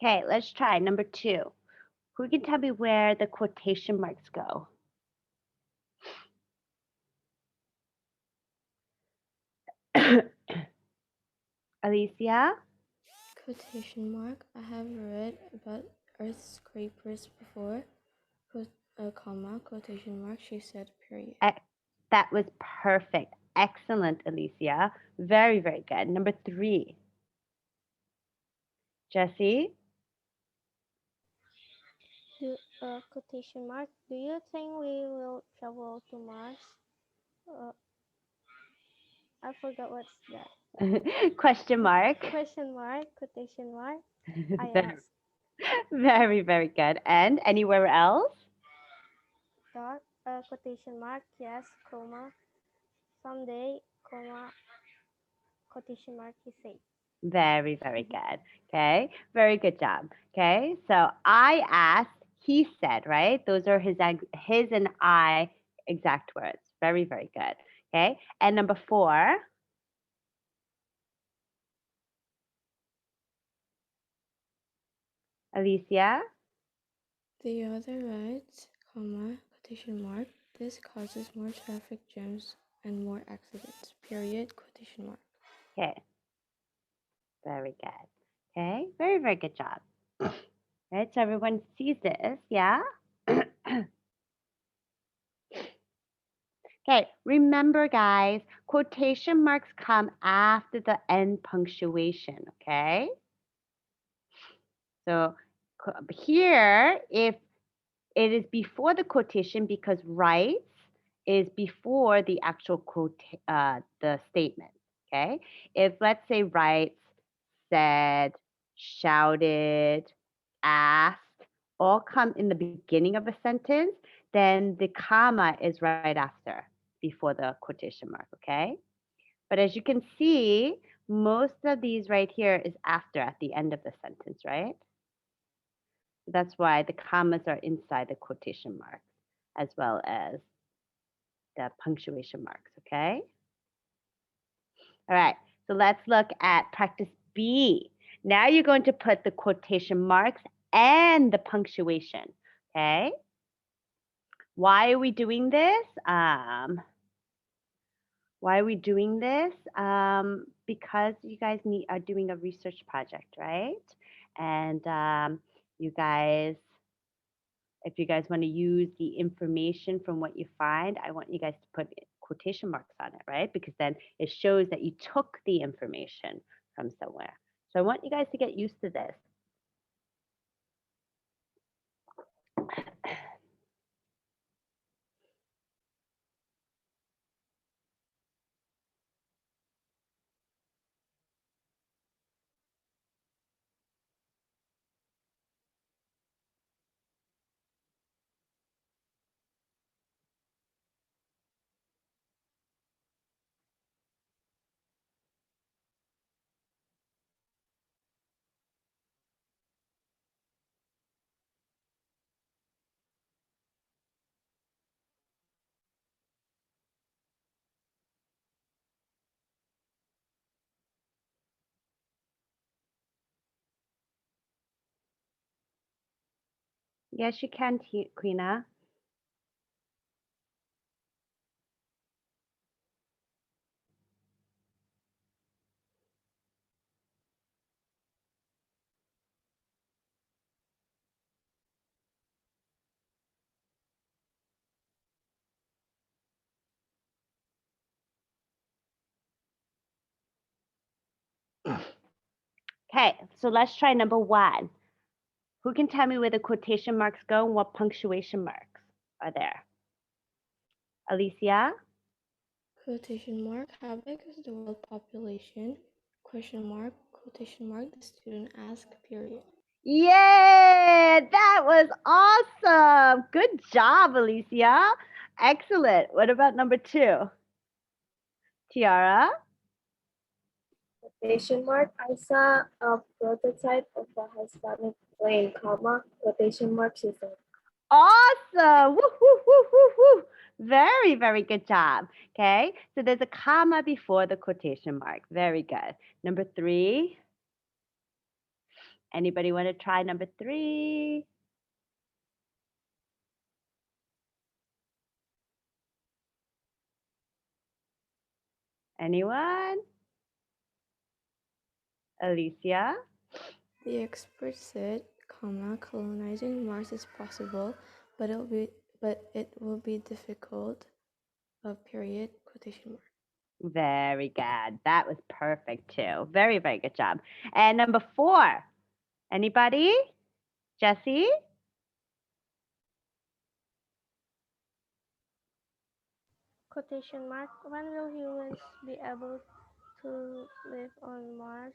Okay, let's try number 2. Who can tell me where the quotation marks go? Alicia? Quotation mark. I have read about earth scrapers before. Comma, quotation mark. She said period. That was perfect. Excellent, Alicia. Very, very good. Number 3. Jessie? Quotation mark. Do you think we will travel to Mars? I forgot what's that. Question mark. Question mark, quotation mark, I Very, ask. very, very good. And anywhere else? Dot, quotation mark, yes, comma, someday, comma, quotation mark, he said. Very, very good. Okay, very good job. Okay, so I asked, he said, right? Those are his and I exact words. Very, very good. Okay, and number 4. Alicia? The other writes, comma, quotation mark, this causes more traffic jams and more accidents, period, quotation mark. Okay, very good. Okay, very, very good job. Right, so everyone sees this, yeah? Okay, remember guys, quotation marks come after the end punctuation, okay? So here, if it is before the quotation because writes is before the actual quote, the statement, okay? If let's say writes, said, shouted, asked, all come in the beginning of a sentence, then the comma is right after, before the quotation mark, okay? But as you can see, most of these right here is after at the end of the sentence, right? That's why the commas are inside the quotation marks as well as the punctuation marks, okay? All right, so let's look at practice B. Now you're going to put the quotation marks and the punctuation, okay? Why are we doing this? Why are we doing this? Because you guys are doing a research project, right? And you guys, if you guys want to use the information from what you find, I want you guys to put quotation marks on it, right? Because then it shows that you took the information from somewhere. So I want you guys to get used to this. Yes, you can, Queena. Okay, so let's try number 1. Who can tell me where the quotation marks go and what punctuation marks are there? Alicia? Quotation mark, how big is the world population? Question mark, quotation mark, the student asked, period. Yeah, that was awesome. Good job, Alicia. Excellent. What about number 2? Tiara? Quotation mark. I saw a prototype of a Hispanic plane, comma, quotation mark, she said. Awesome. Woo, woo, woo, woo, woo. Very, very good job. Okay, so there's a comma before the quotation mark. Very good. Number 3. Anybody want to try number 3? Anyone? Alicia? The expert said, comma, colonizing Mars is possible, but it will be difficult, period, quotation mark. Very good. That was perfect too. Very, very good job. And number 4. Anybody? Jessie? Quotation mark, when will humans be able to live on Mars?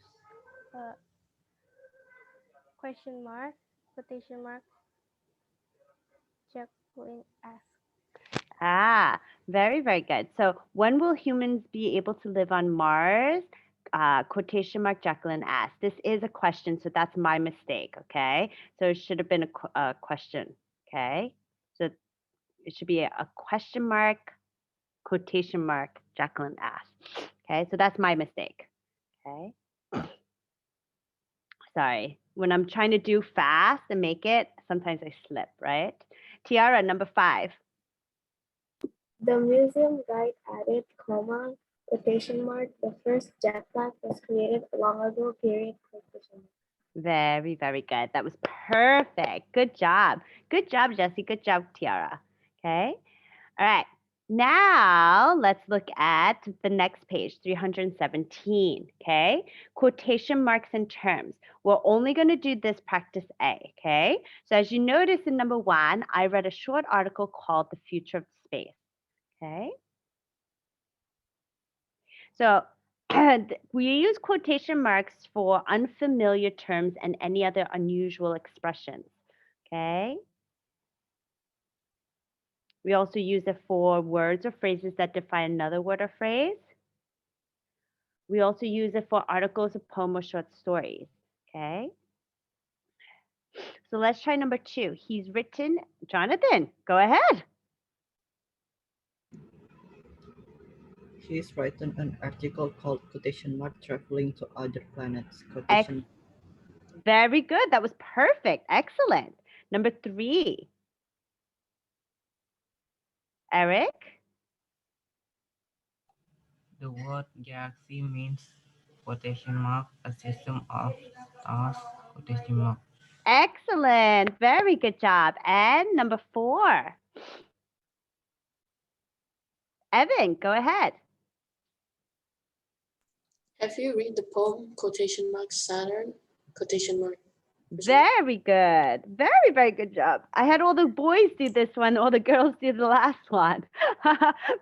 Question mark, quotation mark. Jacqueline asked. Very, very good. So when will humans be able to live on Mars? Quotation mark, Jacqueline asked. This is a question, so that's my mistake, okay? So it should have been a question, okay? So it should be a question mark, quotation mark, Jacqueline asked. Okay, so that's my mistake, okay? Sorry. When I'm trying to do fast and make it, sometimes I slip, right? Tiara, number 5. The museum guide added, comma, quotation mark, the first jetpack was created long ago, period, quotation mark. Very, very good. That was perfect. Good job. Good job, Jessie. Good job, Tiara. Okay. All right. Now let's look at the next page, 317. Okay. Quotation marks and terms. We're only going to do this practice A. Okay. So as you notice in number 1, I read a short article called The Future of Space. Okay. So we use quotation marks for unfamiliar terms and any other unusual expressions, okay? We also use it for words or phrases that define another word or phrase. We also use it for articles, a poem, or short stories, okay? So let's try number 2. He's written, Jonathan, go ahead. He's written an article called quotation mark traveling to other planets. Quotation. Very good. That was perfect. Excellent. Number 3. Eric? The word galaxy means quotation mark, a system of stars, quotation mark. Excellent. Very good job. And number 4. Evan, go ahead. Have you read the poem quotation mark Saturn quotation mark? Very good. Very, very good job. I had all the boys do this one, all the girls do the last one.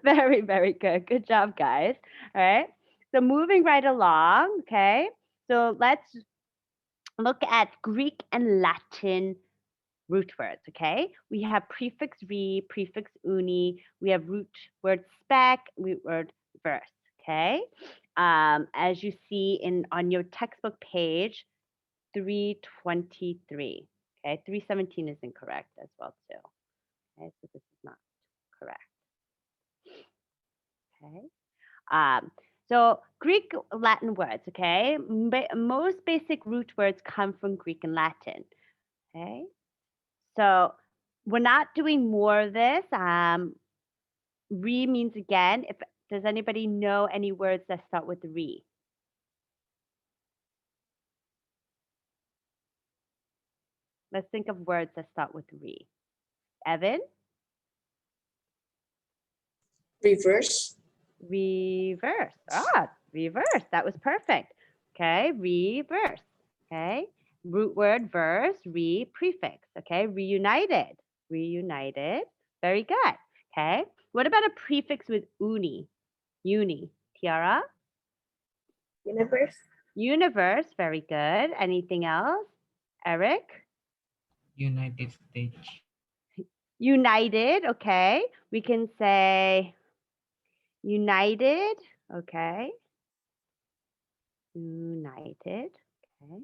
Very, very good. Good job, guys. All right. So moving right along, okay. So let's look at Greek and Latin root words, okay? We have prefix re, prefix uni, we have root word spec, root word verse, okay? As you see on your textbook page, 323, okay? 317 is incorrect as well too, okay? So this is not correct, okay? So Greek, Latin words, okay? Most basic root words come from Greek and Latin, okay? So we're not doing more of this. Re means again. Does anybody know any words that start with re? Let's think of words that start with re. Evan? Reverse. Reverse. Reverse. That was perfect. Okay, reverse. Okay, root word verse, re prefix. Okay, reunited. Reunited. Very good. Okay, what about a prefix with uni? Uni. Tiara? Universe. Universe. Very good. Anything else? Eric? United States. United. Okay, we can say united. Okay. United. Okay.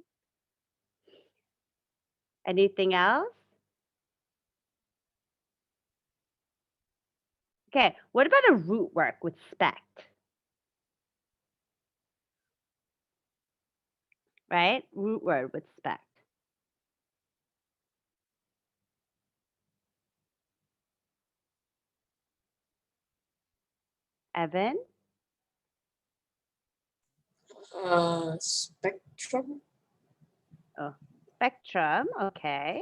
Anything else? Okay, what about a root work with spect? Right? Root word with spect. Evan? Spectrum. Oh, spectrum. Okay.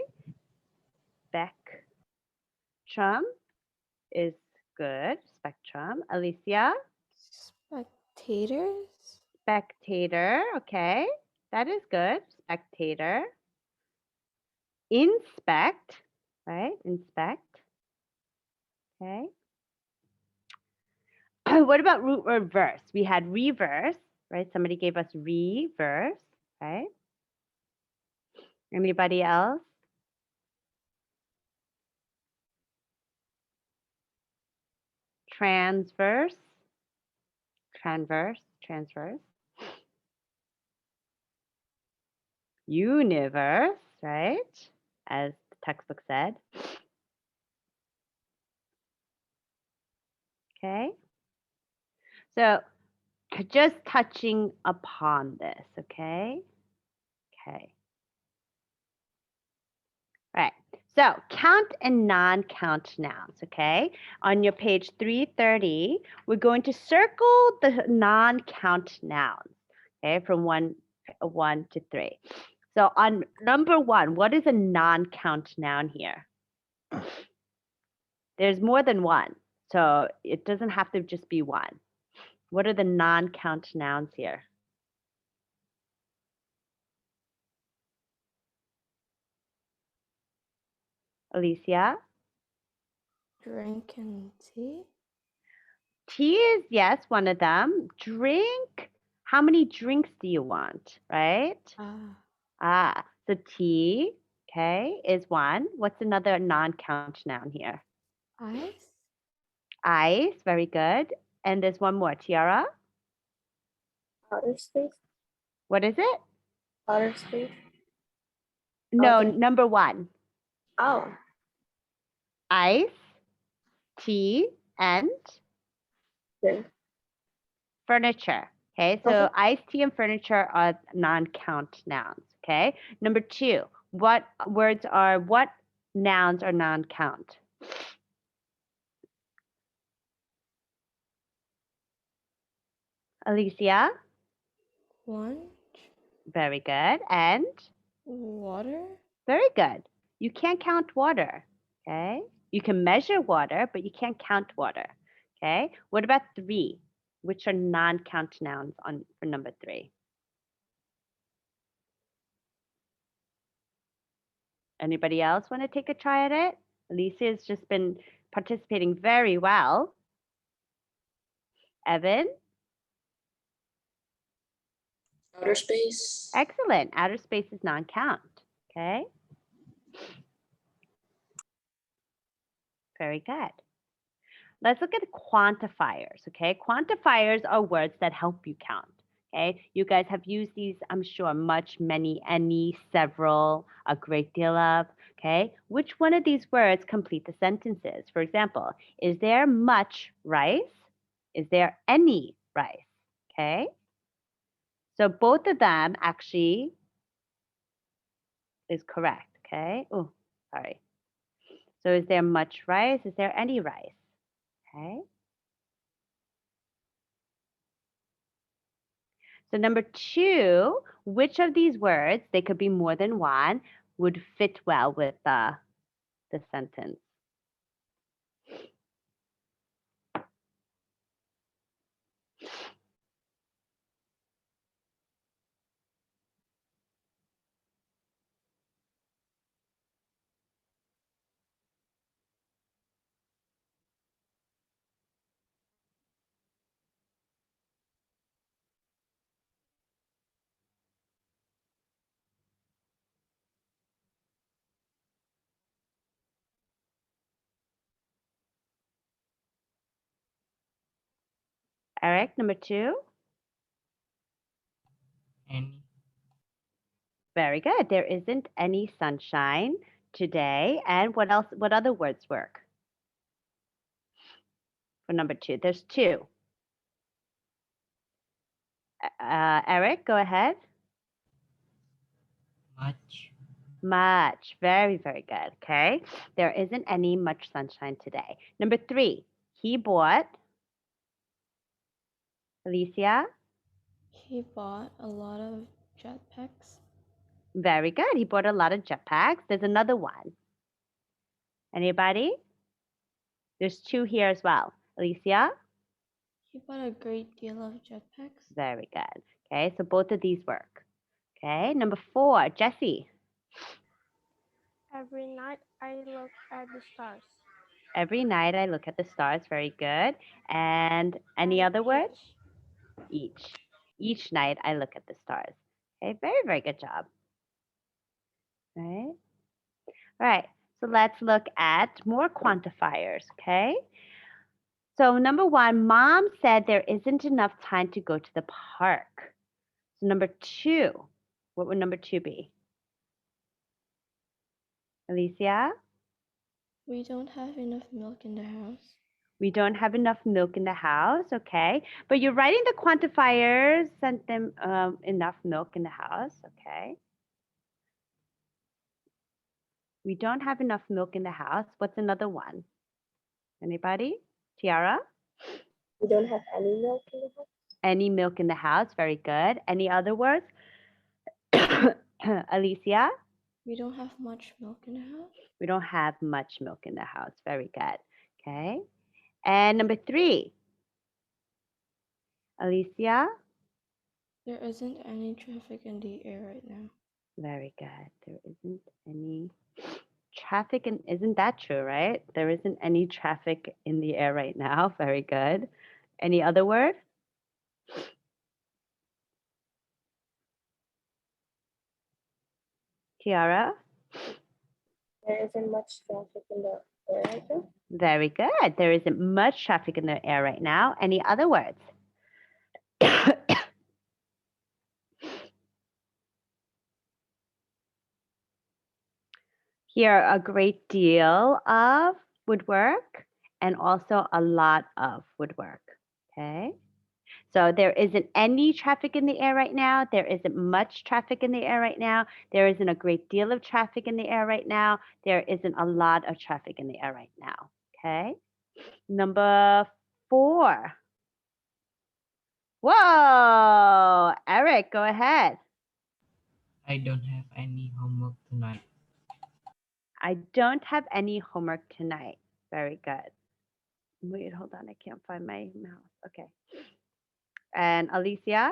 Spectrum is good. Spectrum. Alicia? Spectators. Spectator. Okay. That is good. Spectator. Inspect. Right? Inspect. Okay. What about root word verse? We had reverse. right? Somebody gave us reverse, right? Anybody else? Transverse, transverse. Universe, right? As the textbook said. Okay. So just touching upon this, okay? Okay. Right. So count and non-count nouns, okay? On your page 330, we're going to circle the non-count nouns, okay, from one to 3. So on number 1, what is a non-count noun here? There's more than one, so it doesn't have to just be one. What are the non-count nouns here? Alicia? Drink and tea. Tea is, yes, one of them. Drink, how many drinks do you want, right? So tea, okay, is one. What's another non-count noun here? Ice. Ice, very good. And there's one more, Tiara. Outer space. What is it? Outer space. No, Okay. number 1. Oh. Ice, tea, and Drink. furniture. Okay, so Okay. ice, tea, and furniture are non-count nouns. Okay, number 2, what nouns are non-count? Alicia? Lunch. Very good. And? Water. Very good. You can't count water. Okay, you can measure water, but you can't count water. Okay, what about 3? Which are non-count nouns for number 3? Anybody else want to take a try at it? Alicia has just been participating very well. Evan? Outer space. Excellent. Outer space is non-count. Okay. Very good. Let's look at quantifiers. Okay. Quantifiers are words that help you count. Okay. You guys have used these, I'm sure, much, many, any, several, a great deal of. Okay. Which one of these words complete the sentences? For example, is there much rice? Is there any rice? Okay. So both of them actually is correct. Okay. Oh, sorry. So is there much rice? Is there any rice? Okay. So number 2, which of these words, they could be more than one, would fit well with the sentence? Eric, number 2. Any. Very good. There isn't any sunshine today. And what else? What other words work for number 2? There's 2. Eric, go ahead. Much. Much. Very, very good. Okay. There isn't any much sunshine today. Number 3, he bought. Alicia? He bought a lot of jetpacks. Very good. He bought a lot of jetpacks. There's another one. Anybody? There's 2 here as well. Alicia? He bought a great deal of jetpacks. Very good. Okay, so both of these work. Okay, number 4, Jessie. Every night I look at the stars. Every night I look at the stars. Very good. And any And other words? each Each. Each night I look at the stars. Okay, very, very good job. Right? All right, so let's look at more quantifiers, okay? So number 1, Mom said there isn't enough time to go to the park. So number 2, what would number 2 be? Alicia? We don't have enough milk in the house. We don't have enough milk in the house, okay? But you're writing the quantifiers, sent them enough milk in the house, okay? We don't have enough milk in the house. What's another one? Anybody? Tiara? We don't have any milk in the house. Any milk in the house, very good. Any other words? Alicia? We don't have much milk in the house. We don't have much milk in the house, very good, okay? And number 3, Alicia? There isn't any traffic in the air right now. Very good. There isn't any traffic, and isn't that true, right? There isn't any traffic in the air right now. Very good. Any other word? Tiara? There isn't much traffic in the air right now. Very good. There isn't much traffic in the air right now. Any other words? Here, a great deal of woodwork and also a lot of woodwork, okay? So there isn't any traffic in the air right now. There isn't much traffic in the air right now. There isn't a great deal of traffic in the air right now. There isn't a lot of traffic in the air right now, okay? Number 4. Whoa, Eric, go ahead. I don't have any homework tonight. I don't have any homework tonight. Very good. Wait, hold on. I can't find my mouse. Okay. And Alicia?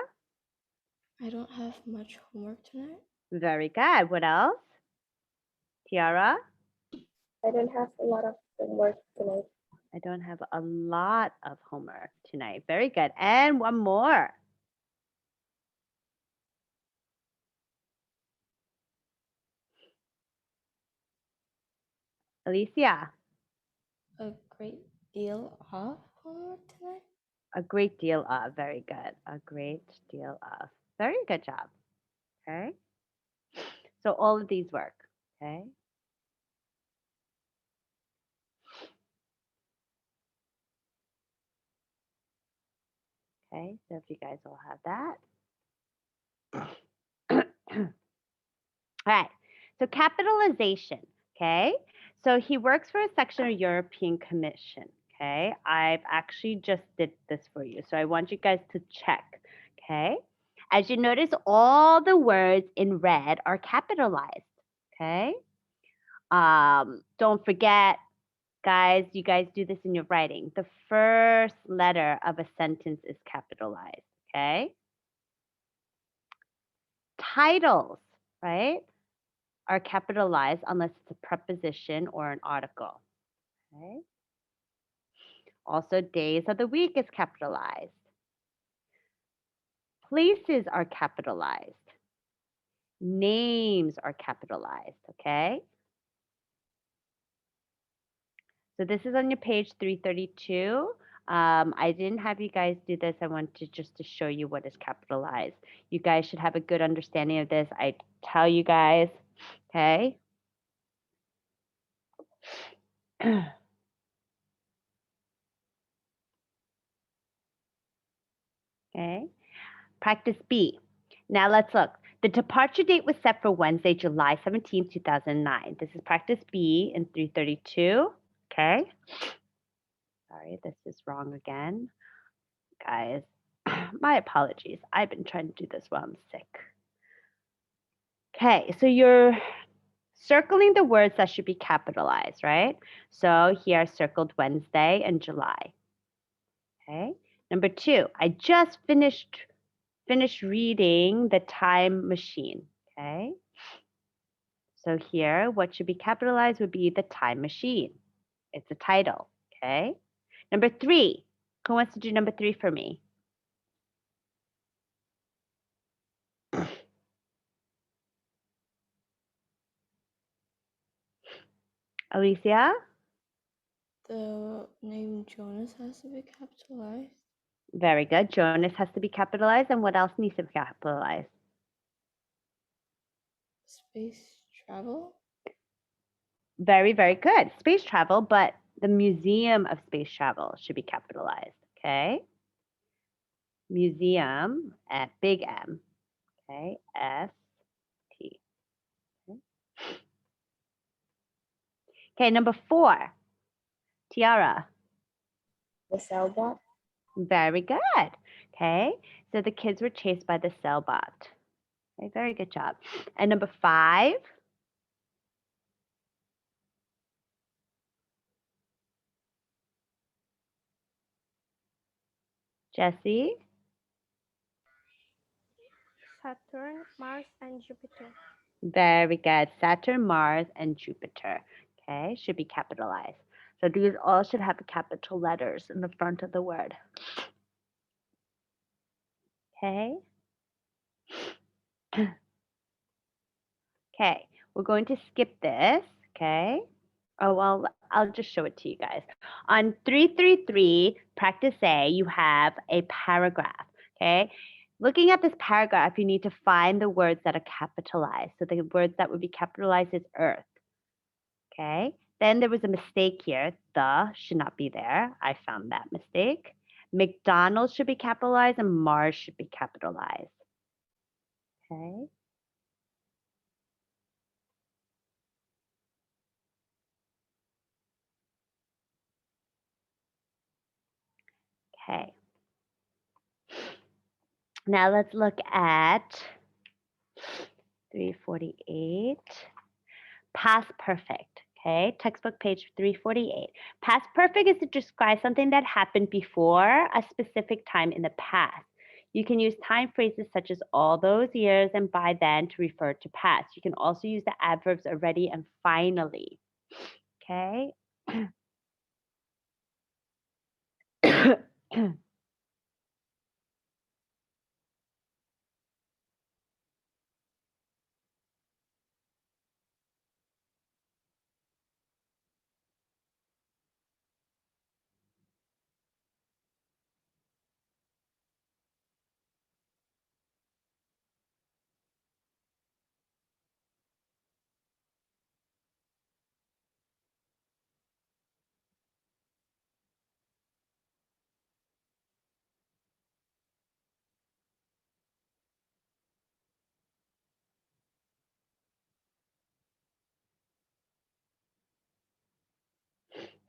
I don't have much homework tonight. Very good. What else? Tiara? I don't have a lot of homework tonight. I don't have a lot of homework tonight. Very good. And one more. Alicia? A great deal of homework tonight. A great deal of. Very good. A great deal of. Very good job. Okay. So all of these work. Okay. Okay. So if you guys all have that. All right. So capitalization. Okay. So he works for a section of European Commission. Okay. I've actually just did this for you. So I want you guys to check. Okay. As you notice, all the words in red are capitalized. Okay. Don't forget, guys, you guys do this in your writing. The first letter of a sentence is capitalized. Okay. Titles, right, are capitalized unless it's a preposition or an article. Okay. Also, days of the week is capitalized. Places are capitalized. Names are capitalized, okay? So this is on your page 332. I didn't have you guys do this. I wanted just to show you what is capitalized. You guys should have a good understanding of this. I tell you guys, okay? Okay, practice B. Now let's look. The departure date was set for Wednesday, July 17, 2009. This is practice B in 332, okay? Sorry, this is wrong again. Guys, my apologies. I've been trying to do this while I'm sick. Okay, so you're circling the words that should be capitalized, right? So here I circled Wednesday and July. Okay, number 2, I just finished reading The Time Machine, okay? So here, what should be capitalized would be The Time Machine. It's a title, okay? Number 3, who wants to do number 3 for me? Alicia? The name Jonas has to be capitalized. Very good. Jonas has to be capitalized. And what else needs to be capitalized? Space travel. Very, very good. Space travel, but the Museum of Space Travel should be capitalized. Okay. Museum at big M. Okay. S-T. Okay, number 4. Tiara. The sailboat. Very good. Okay, so the kids were chased by the sailboat. Okay, very good job. And number 5. Jessie. Saturn, Mars, and Jupiter. Very good. Saturn, Mars, and Jupiter. Okay, should be capitalized. So these all should have capital letters in the front of the word. Okay. Okay, we're going to skip this. Okay. Oh, well, I'll just show it to you guys. On 333, practice A, you have a paragraph. Okay. Looking at this paragraph, you need to find the words that are capitalized. So the words that would be capitalized is earth. Okay. Then there was a mistake here. The should not be there. I found that mistake. McDonald's should be capitalized and Mars should be capitalized. Okay. Okay. Now let's look at 348. Past perfect. Okay, textbook page 348. Past perfect is to describe something that happened before a specific time in the past. You can use time phrases such as all those years and by then to refer to past. You can also use the adverbs already and finally. Okay.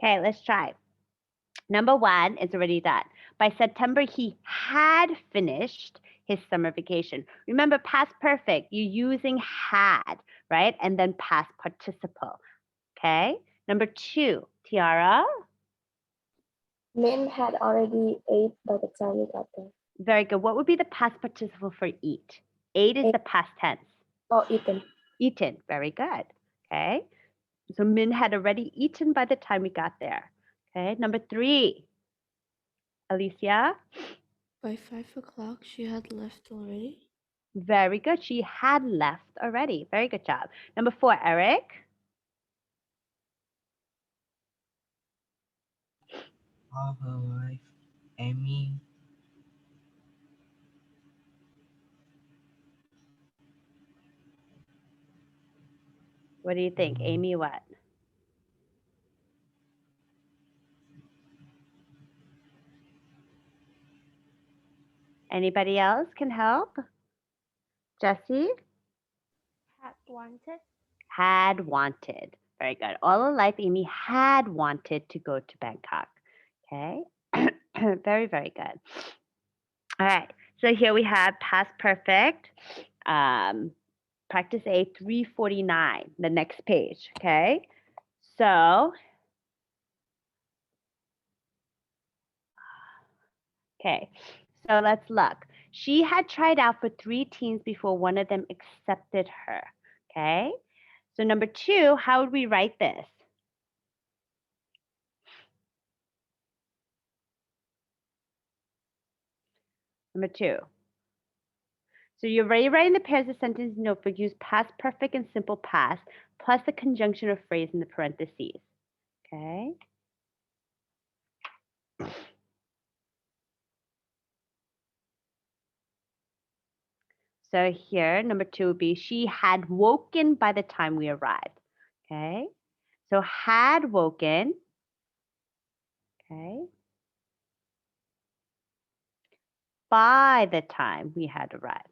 Okay, let's try. Number 1 is already done. By September, he had finished his summer vacation. Remember, past perfect, you're using had, right? And then past participle. Okay. Number 2, Tiara. Min had already ate by the time we got there. Very good. What would be the past participle for eat? Ate is Ate. the past tense. Oh, eaten. Eaten. Very good. Okay. So Min had already eaten by the time we got there. Okay. Number 3, Alicia. By 5 o'clock, she had left already. Very good. She had left already. Very good job. Number 4, Eric. Of her wife, Amy. What do you think? Amy, what? Anybody else can help? Jessie? Had wanted. Had wanted. Very good. All her life, Amy had wanted to go to Bangkok. Okay. Very, very good. All right. So here we have past perfect. Practice A 349, the next page. Okay. So, okay. So let's look. She had tried out for 3 teams before one of them accepted her. Okay. So number 2, how would we write this? Number 2. So you're already writing the pairs of sentence notebook. Use past perfect and simple past plus the conjunction of phrase in the parentheses. Okay. So here, number 2 would be she had woken by the time we arrived. Okay. So had woken. Okay. By the time we had arrived.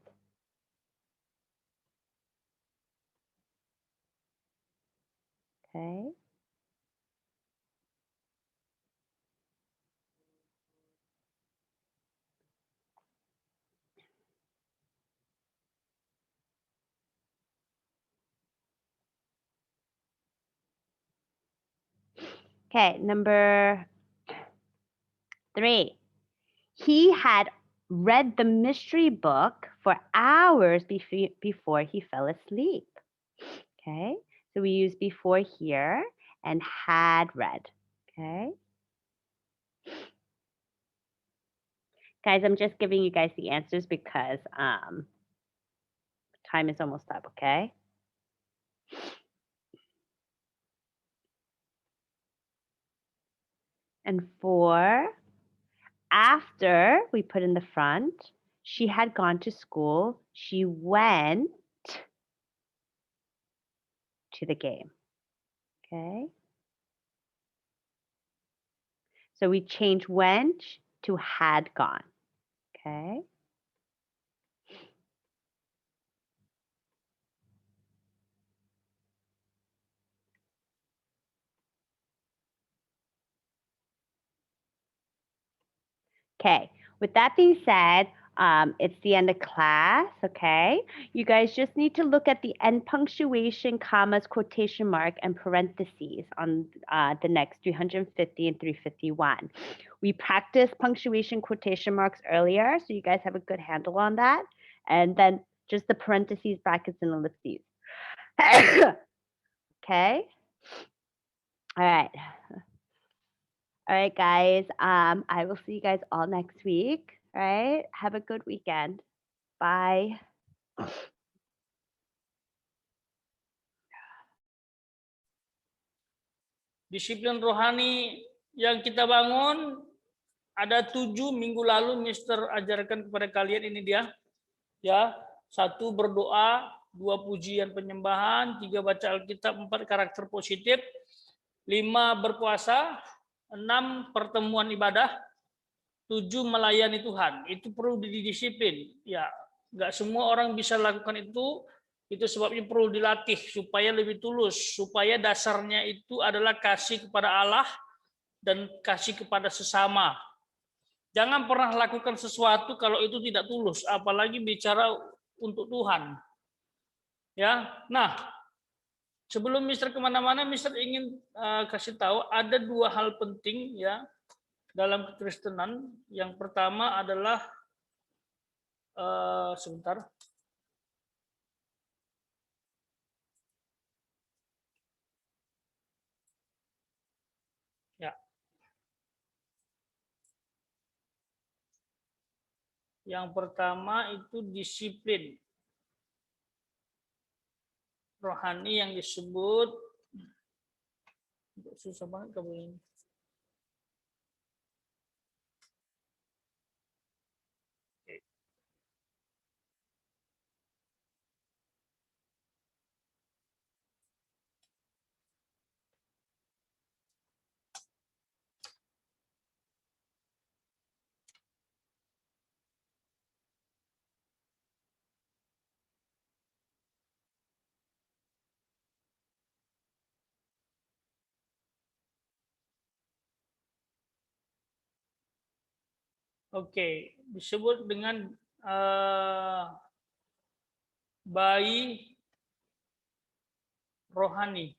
Okay. Okay, number 3. He had read the mystery book for hours before he fell asleep. Okay, so we use before here and had read. Okay. Guys, I'm just giving you guys the answers because time is almost up, okay? And for after we put in the front, she had gone to school. She went to the game. Okay. So we change went to had gone. Okay. Okay, with that being said, it's the end of class, okay? You guys just need to look at the end punctuation, commas, quotation mark, and parentheses on the next 350 and 351. We practiced punctuation quotation marks earlier, so you guys have a good handle on that. And then just the parentheses, brackets, and ellipses. Okay? All right. All right, guys. I will see you guys all next week. All right. Have a good weekend. Bye. Disiplin rohani yang kita bangun ada 7 minggu lalu Mister ajarkan kepada kalian, ini dia. Ya, 1 berdoa, 2 pujian penyembahan, 3 baca Alkitab, 4 karakter positif, 5 berpuasa, 6 pertemuan ibadah, 7 melayani Tuhan. Itu perlu didisiplin. Ya, nggak semua orang bisa lakukan itu. Itu sebabnya perlu dilatih supaya lebih tulus, supaya dasarnya itu adalah kasih kepada Allah dan kasih kepada sesama. Jangan pernah lakukan sesuatu kalau itu tidak tulus, apalagi bicara untuk Tuhan. Ya, nah, sebelum Mister kemana-mana, Mister ingin kasih tahu ada 2 hal penting ya dalam kekristenan. Yang pertama adalah sebentar. Ya. Yang pertama itu disiplin rohani yang disebut, susah banget kamu ini. Oke, disebut dengan bayi rohani.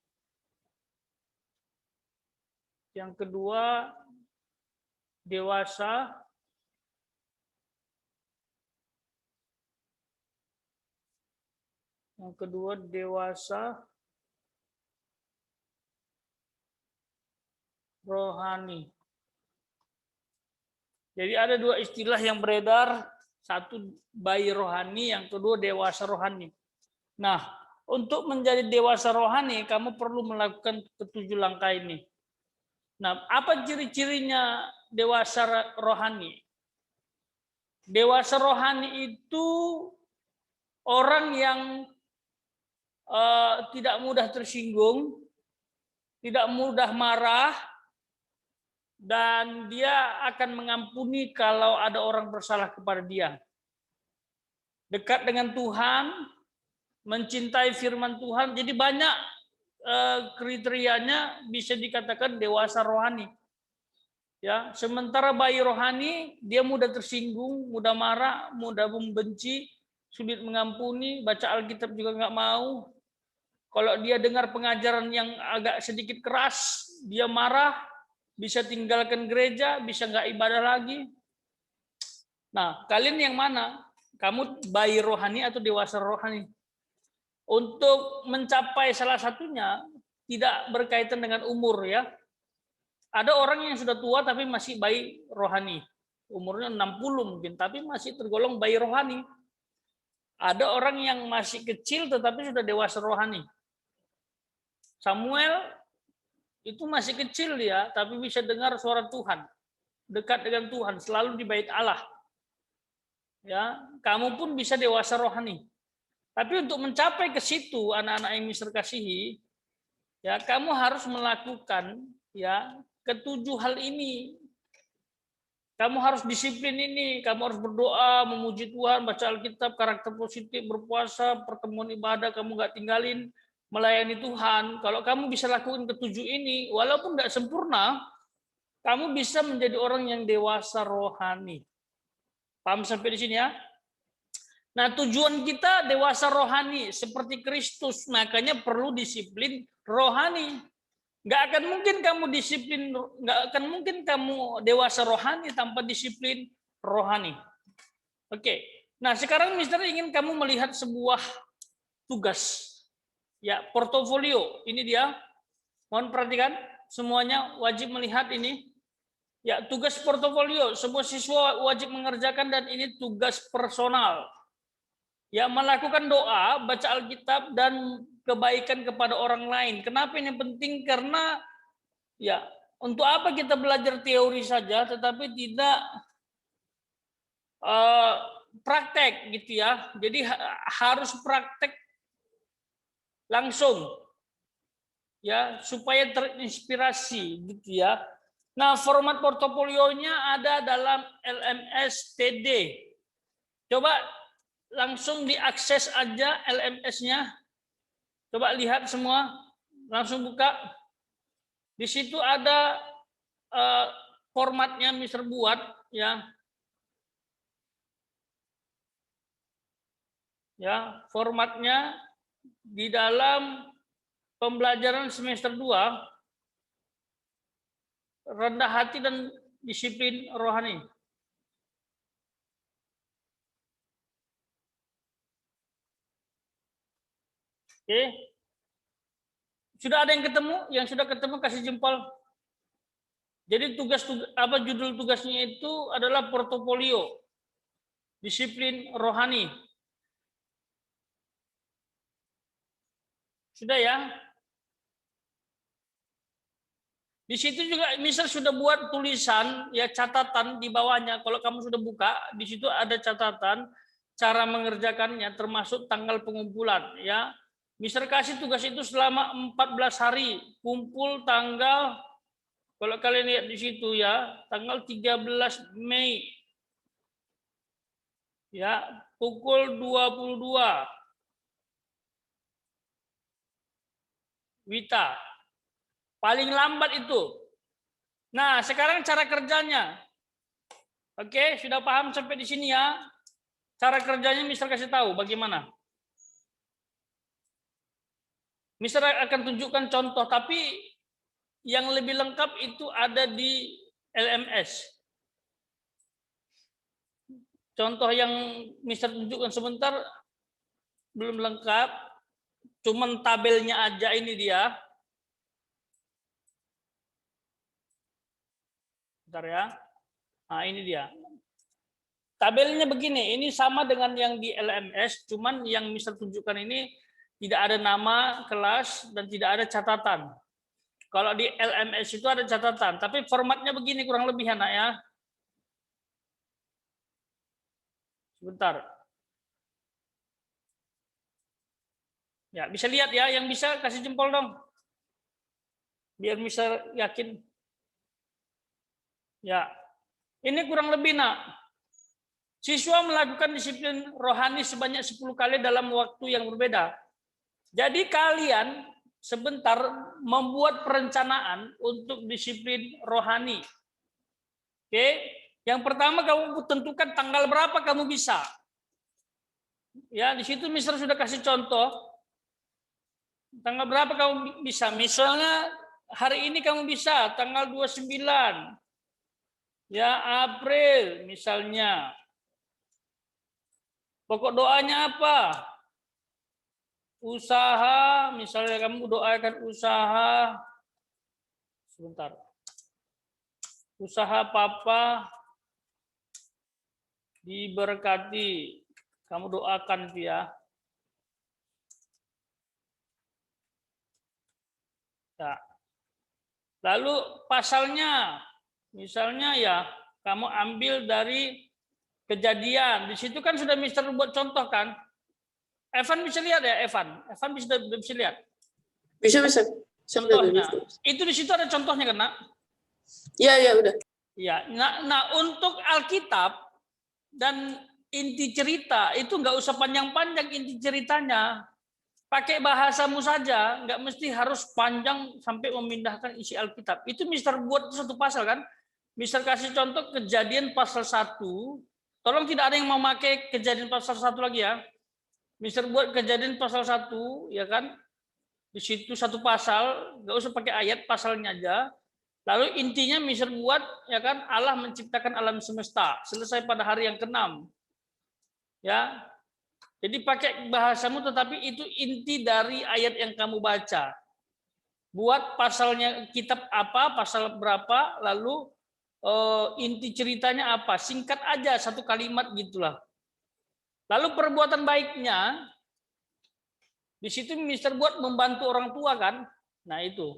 Yang kedua, dewasa. Yang kedua, dewasa rohani. Jadi ada 2 istilah yang beredar Satu bayi rohani, yang kedua dewasa rohani. Nah, untuk menjadi dewasa rohani, kamu perlu melakukan ketujuh langkah ini. Nah, apa ciri-cirinya dewasa rohani? Dewasa rohani itu orang yang tidak mudah tersinggung, tidak mudah marah, dan dia akan mengampuni kalau ada orang bersalah kepada dia. Dekat dengan Tuhan, mencintai firman Tuhan, jadi banyak kriterianya bisa dikatakan dewasa rohani. Ya, sementara bayi rohani dia mudah tersinggung, mudah marah, mudah membenci, sulit mengampuni, baca Alkitab juga nggak mau. Kalau dia dengar pengajaran yang agak sedikit keras, dia marah, bisa tinggalkan gereja, bisa nggak ibadah lagi. Nah, kalian yang mana? Kamu bayi rohani atau dewasa rohani? Untuk mencapai salah satunya tidak berkaitan dengan umur ya. Ada orang yang sudah tua tapi masih bayi rohani. Umurnya 60 mungkin, tapi masih tergolong bayi rohani. Ada orang yang masih kecil tetapi sudah dewasa rohani. Samuel itu masih kecil dia, tapi bisa dengar suara Tuhan. Dekat dengan Tuhan, selalu di bait Allah. Ya, kamu pun bisa dewasa rohani. Tapi untuk mencapai ke situ, anak-anak yang Mister kasihi, ya kamu harus melakukan ya ketujuh hal ini. Kamu harus disiplin ini, kamu harus berdoa, memuji Tuhan, baca Alkitab, karakter positif, berpuasa, pertemuan ibadah kamu nggak tinggalin, melayani Tuhan. Kalau kamu bisa lakukan ketujuh ini, walaupun tidak sempurna, kamu bisa menjadi orang yang dewasa rohani. Paham sampai di sini ya? Nah, tujuan kita dewasa rohani seperti Kristus, makanya perlu disiplin rohani. Nggak akan mungkin kamu disiplin, nggak akan mungkin kamu dewasa rohani tanpa disiplin rohani. Oke, nah sekarang Mister ingin kamu melihat sebuah tugas, ya portofolio. Ini dia. Mohon perhatikan, semuanya wajib melihat ini. Ya, tugas portofolio, semua siswa wajib mengerjakan dan ini tugas personal. Ya, melakukan doa, baca Alkitab dan kebaikan kepada orang lain. Kenapa ini penting? Karena ya, untuk apa kita belajar teori saja tetapi tidak praktek gitu ya. Jadi harus praktek langsung. Ya, supaya terinspirasi gitu ya. Nah, format portofolionya ada dalam LMS TD. Coba langsung diakses aja LMS-nya. Coba lihat semua, langsung buka. Di situ ada formatnya Mister buat ya. Ya, formatnya di dalam pembelajaran semester 2 rendah hati dan disiplin rohani. Oke. Sudah ada yang ketemu? Yang sudah ketemu kasih jempol. Jadi judul tugasnya itu adalah portofolio. Disiplin rohani. Sudah ya? Di situ juga misal sudah buat tulisan ya catatan di bawahnya. Kalau kamu sudah buka, di situ ada catatan cara mengerjakannya termasuk tanggal pengumpulan ya. Mister kasih tugas itu selama 14 hari, kumpul tanggal, kalau kalian lihat di situ ya, tanggal 13 Mei. Ya, pukul 22. Wita. Paling lambat itu. Nah, sekarang cara kerjanya. Oke, sudah paham sampai di sini ya? Cara kerjanya Mister kasih tahu bagaimana. Mister akan tunjukkan contoh, tapi yang lebih lengkap itu ada di LMS. Contoh yang Mister tunjukkan sebentar belum lengkap, cuman tabelnya aja ini dia. Bentar ya. Nah, ini dia. Tabelnya begini, ini sama dengan yang di LMS, cuman yang Mister tunjukkan ini tidak ada nama kelas dan tidak ada catatan. Kalau di LMS itu ada catatan, tapi formatnya begini kurang lebih anak ya. Sebentar. Ya, bisa lihat ya, yang bisa kasih jempol dong. Biar bisa yakin. Ya, ini kurang lebih nak. Siswa melakukan disiplin rohani sebanyak 10 kali dalam waktu yang berbeda. Jadi kalian sebentar membuat perencanaan untuk disiplin rohani. Oke, yang pertama kamu tentukan tanggal berapa kamu bisa. Ya, di situ Mister sudah kasih contoh. Tanggal berapa kamu bisa? Misalnya hari ini kamu bisa tanggal 29. Ya, April misalnya. Pokok doanya apa? Usaha, misalnya kamu doakan usaha. Sebentar. Usaha papa diberkati. Kamu doakan itu ya. Ya. Lalu pasalnya, misalnya ya, kamu ambil dari Kejadian. Di situ kan sudah Mister buat contoh kan. Evan bisa lihat ya, Evan. Evan bisa lihat. Bisa. Contohnya. Itu di situ ada contohnya kan, Nak? Iya, udah. Ya, nah untuk Alkitab dan inti cerita itu nggak usah panjang-panjang inti ceritanya. Pakai bahasamu saja, nggak mesti harus panjang sampai memindahkan isi Alkitab. Itu Mister buat satu pasal kan. Mister kasih contoh Kejadian pasal 1. Tolong tidak ada yang mau pakai Kejadian pasal 1 lagi ya. Mister buat Kejadian pasal 1, ya kan? Di situ satu pasal, nggak usah pakai ayat, pasalnya aja. Lalu intinya Mister buat, ya kan? Allah menciptakan alam semesta, selesai pada hari yang ke-6. Ya. Jadi pakai bahasamu, tetapi itu inti dari ayat yang kamu baca. Buat pasalnya kitab apa, pasal berapa, lalu inti ceritanya apa, singkat aja satu kalimat gitulah. Lalu perbuatan baiknya di situ Mister buat membantu orang tua kan. Nah itu.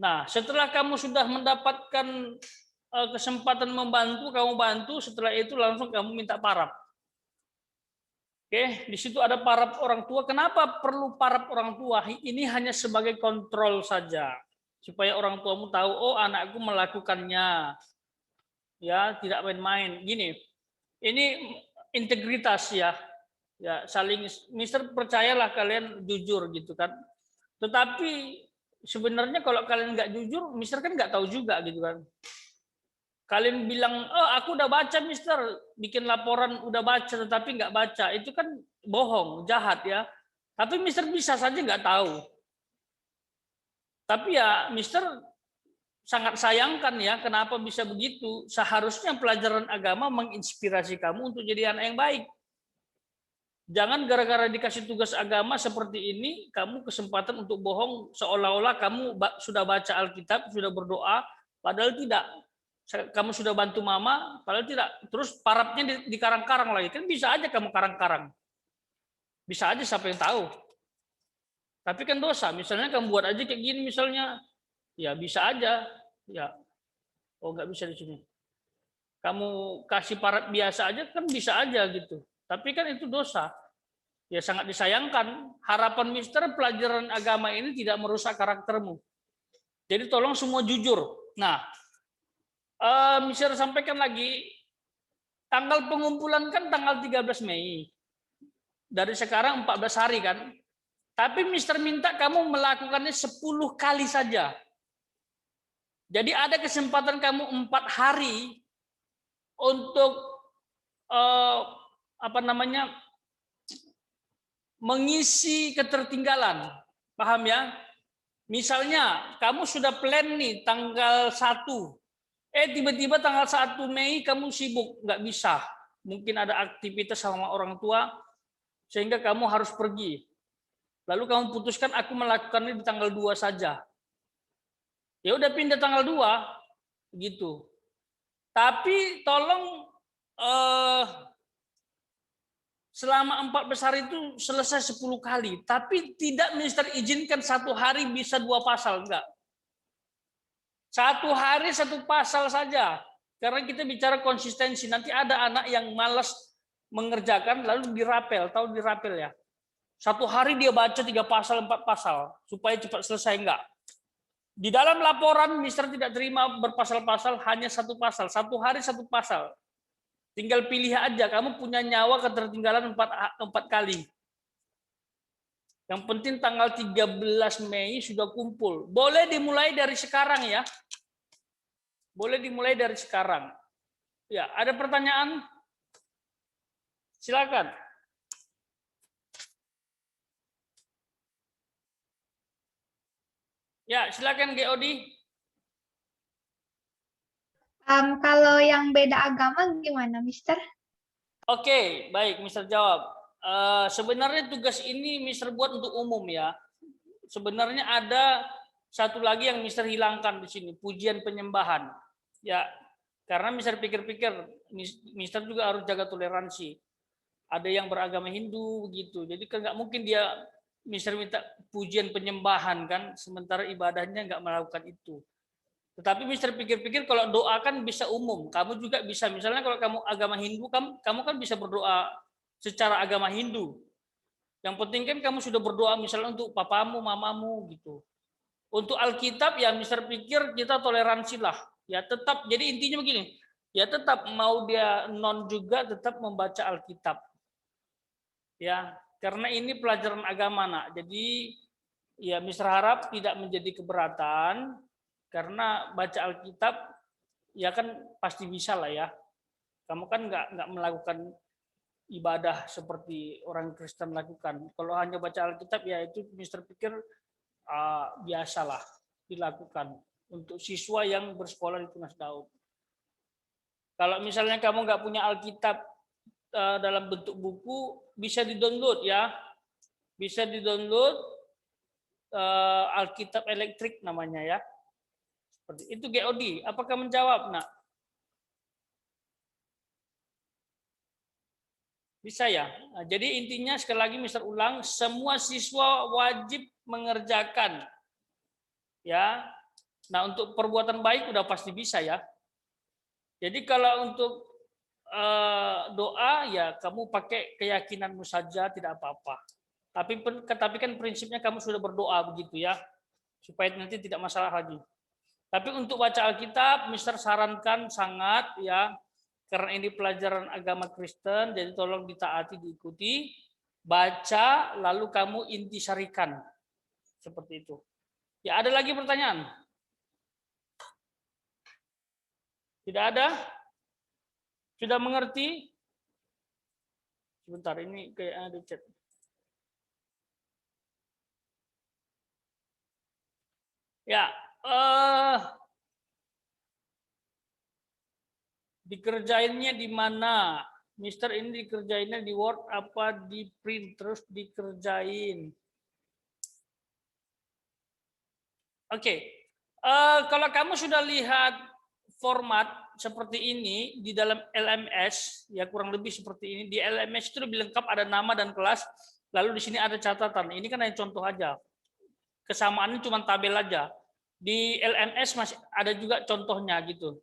Nah setelah kamu sudah mendapatkan kesempatan membantu, kamu bantu, setelah itu langsung kamu minta parab. Oke, di situ ada parab orang tua. Kenapa perlu parab orang tua? Ini hanya sebagai kontrol saja. Supaya orang tuamu tahu, oh anakku melakukannya, ya tidak main-main. Gini, ini integritas ya, saling. Mister percayalah kalian jujur gitu kan. Tetapi sebenarnya kalau kalian nggak jujur, Mister kan nggak tahu juga gitu kan. Kalian bilang, oh aku udah baca Mister, bikin laporan udah baca, tetapi nggak baca, itu kan bohong, jahat ya. Tapi Mister bisa saja nggak tahu. Tapi ya Mister sangat sayangkan ya, kenapa bisa begitu. Seharusnya pelajaran agama menginspirasi kamu untuk jadi anak yang baik. Jangan gara-gara dikasih tugas agama seperti ini, kamu kesempatan untuk bohong seolah-olah kamu sudah baca Alkitab, sudah berdoa, padahal tidak. Kamu sudah bantu mama, padahal tidak. Terus parabnya di karang-karang lagi. Kan bisa aja kamu karang-karang. Bisa aja, siapa yang tahu. Tapi kan dosa, misalnya kamu buat aja kayak gini misalnya, ya bisa aja, ya, oh nggak bisa di sini. Kamu kasih parab biasa aja kan bisa aja gitu. Tapi kan itu dosa, ya sangat disayangkan. Harapan Mister pelajaran agama ini tidak merusak karaktermu. Jadi tolong semua jujur. Nah, Mister sampaikan lagi, tanggal pengumpulan kan tanggal 13 Mei. Dari sekarang 14 hari kan. Tapi Mister minta kamu melakukannya 10 kali saja. Jadi ada kesempatan kamu 4 hari untuk mengisi ketertinggalan. Paham ya? Misalnya kamu sudah plan nih tanggal 1. Tiba-tiba tanggal 1 Mei kamu sibuk, nggak bisa. Mungkin ada aktivitas sama orang tua sehingga kamu harus pergi. Lalu kamu putuskan aku melakukannya di tanggal 2 saja. Ya udah pindah tanggal 2 gitu. Tapi tolong selama 14 hari itu selesai 10 kali, tapi tidak Mister izinkan satu hari bisa 2 pasal, enggak. Satu hari 1 pasal saja. Karena kita bicara konsistensi, nanti ada anak yang malas mengerjakan lalu dirapel, tahu dirapel ya. Satu hari dia baca 3 pasal, 4 pasal supaya cepat selesai, enggak. Di dalam laporan Mister tidak terima berpasal-pasal, hanya 1 pasal, satu hari 1 pasal. Tinggal pilih aja, kamu punya nyawa ketertinggalan 4 kali. Yang penting tanggal 13 Mei sudah kumpul. Boleh dimulai dari sekarang ya. Boleh dimulai dari sekarang. Ya, ada pertanyaan? Silakan. Ya, silakan Geodi. Kalau yang beda agama gimana, Mister? Oke, baik, Mister jawab. Sebenarnya tugas ini Mister buat untuk umum ya. Sebenarnya ada satu lagi yang Mister hilangkan di sini, pujian penyembahan. Ya, karena Mister pikir-pikir, Mister juga harus jaga toleransi. Ada yang beragama Hindu begitu, jadi kan nggak mungkin dia Mister minta pujian penyembahan kan, sementara ibadahnya nggak melakukan itu. Tetapi Mister pikir-pikir kalau doa kan bisa umum, kamu juga bisa. Misalnya kalau kamu agama Hindu, kamu kan bisa berdoa secara agama Hindu. Yang penting kan kamu sudah berdoa misalnya untuk papamu, mamamu gitu. Untuk Alkitab ya Mister pikir kita toleransi lah. Ya tetap, jadi intinya begini, ya tetap mau dia non juga tetap membaca Alkitab. Ya, karena ini pelajaran agama nak. Jadi ya Mister harap tidak menjadi keberatan. Karena baca Alkitab, ya kan pasti bisa lah ya. Kamu kan nggak melakukan ibadah seperti orang Kristen lakukan. Kalau hanya baca Alkitab, ya itu Mister pikir biasalah dilakukan untuk siswa yang bersekolah di Tunas Daud. Kalau misalnya kamu nggak punya Alkitab dalam bentuk buku, bisa di-download ya. Bisa di-download Alkitab elektrik namanya ya. Itu GOD. Apakah menjawab, nak? Bisa ya? Nah, jadi intinya sekali lagi Mister ulang, semua siswa wajib mengerjakan. Ya. Nah, untuk perbuatan baik udah pasti bisa ya. Jadi kalau untuk doa ya kamu pakai keyakinanmu saja tidak apa-apa. Tapi kan prinsipnya kamu sudah berdoa begitu ya. Supaya nanti tidak masalah lagi. Tapi untuk baca Alkitab, Mister sarankan sangat ya, karena ini pelajaran agama Kristen, jadi tolong ditaati, diikuti, baca, lalu kamu intisarikan. Seperti itu. Ya, ada lagi pertanyaan? Tidak ada? Sudah mengerti? Sebentar, ini kayak ada chat. Ya, dikerjainnya di mana? Mister ini dikerjainnya di Word apa di print terus dikerjain? Oke, kalau kamu sudah lihat format seperti ini di dalam LMS, ya kurang lebih seperti ini. Di LMS itu lebih lengkap, ada nama dan kelas, lalu di sini ada catatan. Ini kan hanya contoh aja. Kesamaannya cuma tabel aja. Di LMS masih ada juga contohnya gitu.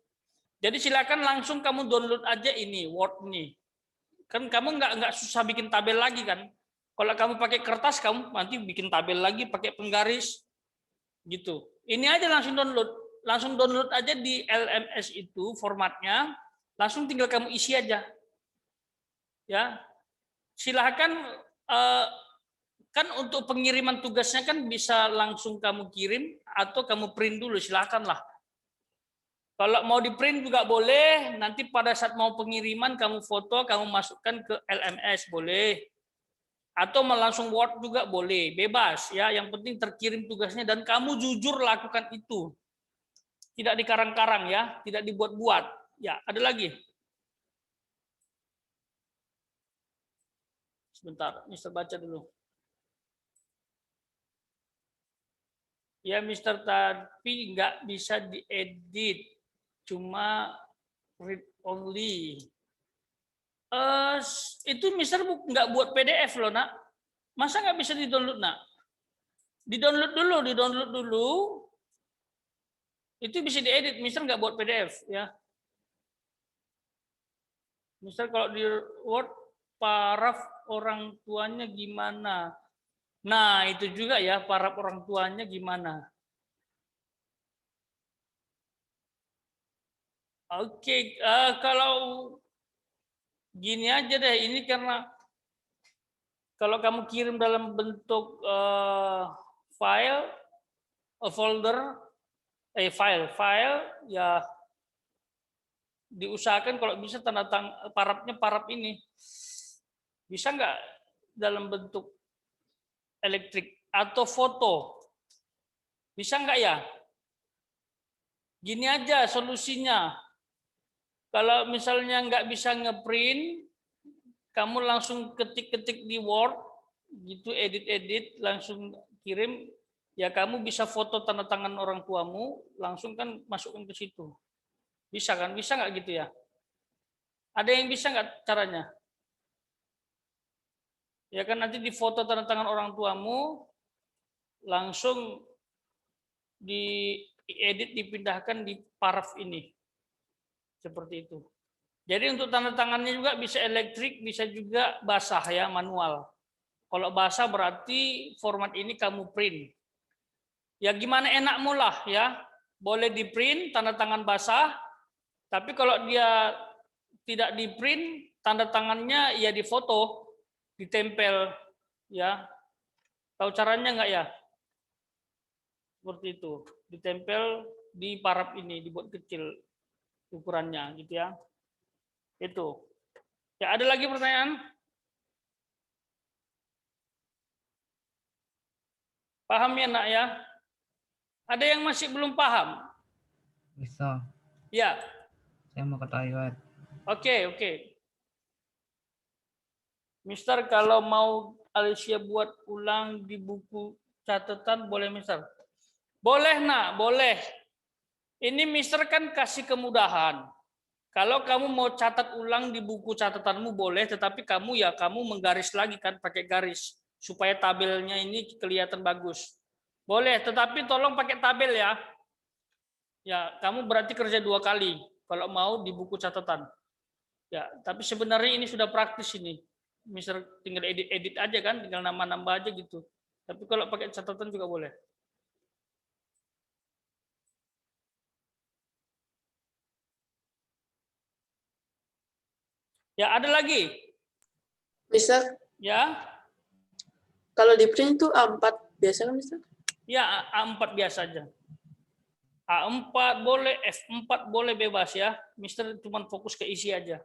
Jadi silakan langsung kamu download aja ini Word nih. Kan kamu nggak susah bikin tabel lagi kan. Kalau kamu pakai kertas, kamu nanti bikin tabel lagi pakai penggaris gitu. Ini aja langsung download aja di LMS itu formatnya. Langsung tinggal kamu isi aja. Ya, silahkan. Kan untuk pengiriman tugasnya kan bisa langsung kamu kirim atau kamu print dulu, silakanlah. Kalau mau di print juga boleh, nanti pada saat mau pengiriman kamu foto, kamu masukkan ke LMS boleh. Atau langsung Word juga boleh, bebas ya, yang penting terkirim tugasnya dan kamu jujur lakukan itu. Tidak dikarang-karang ya, tidak dibuat-buat. Ya, ada lagi. Sebentar, Mister baca dulu. Ya Mister, tapi nggak bisa diedit, cuma read only. Itu Mister nggak buat PDF loh, Nak. Masa nggak bisa di-download, Nak? Di-download dulu. Itu bisa diedit, Mister nggak buat PDF ya. Mister kalau di Word paraf orang tuanya gimana? Nah, itu juga ya, paraf orang tuanya gimana? Oke, kalau gini aja deh, ini karena kalau kamu kirim dalam bentuk file, folder, file ya diusahakan kalau bisa tanda tangan paraf ini bisa nggak dalam bentuk elektrik atau foto, bisa nggak ya? Gini aja solusinya, kalau misalnya nggak bisa ngeprint, kamu langsung ketik-ketik di Word gitu, edit langsung kirim. Ya kamu bisa foto tanda tangan orang tuamu, langsung kan masukkan ke situ. Bisa kan? Bisa nggak gitu ya? Ada yang bisa nggak caranya? Ya kan nanti di foto tanda tangan orang tuamu, langsung diedit, dipindahkan di paraf ini. Seperti itu. Jadi untuk tanda tangannya juga bisa elektrik, bisa juga basah ya, manual. Kalau basah berarti format ini kamu print. Ya gimana enakmu lah ya. Boleh di print tanda tangan basah, tapi kalau dia tidak di print, tanda tangannya ya di foto, ditempel ya. Tahu caranya enggak ya? Seperti itu. Ditempel di paraf ini, dibuat kecil ukurannya gitu ya. Itu. Ya, ada lagi pertanyaan? Paham ya, Nak ya? Ada yang masih belum paham? Bisa. Ya. Saya mau ke toilet. Oke. Mister, kalau mau Alicia buat ulang di buku catatan, boleh, Mister? Boleh, Nak, boleh. Ini Mister kan kasih kemudahan. Kalau kamu mau catat ulang di buku catatanmu boleh, tetapi kamu menggaris lagi kan, pakai garis supaya tabelnya ini kelihatan bagus. Boleh, tetapi tolong pakai tabel ya. Ya, kamu berarti kerja 2 kali kalau mau di buku catatan. Ya, tapi sebenarnya ini sudah praktis ini. Mister tinggal edit aja kan, tinggal nambah-nambah aja gitu. Tapi kalau pakai catatan juga boleh. Ya, ada lagi? Mister? Ya. Kalau di print itu A4 biasa kan, Mister? Ya, A4 biasa aja. A4 boleh, F4 boleh, bebas ya. Mister cuma fokus ke isi aja.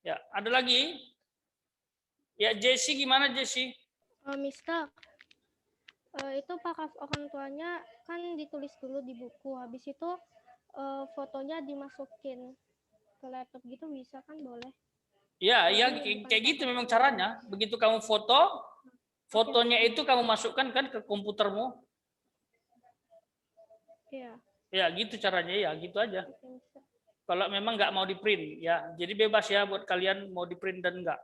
Ya, ada lagi? Ya, Jesse gimana Jesse? Mister, itu pakas orang tuanya kan ditulis dulu di buku. Habis itu fotonya dimasukin ke laptop gitu bisa kan, boleh? Ya, kayak gitu memang caranya. Begitu kamu foto, fotonya itu kamu masukkan kan ke komputermu. Iya. Ya, gitu caranya ya, gitu aja. Kalau memang nggak mau di print ya, jadi bebas ya buat kalian mau di print dan enggak.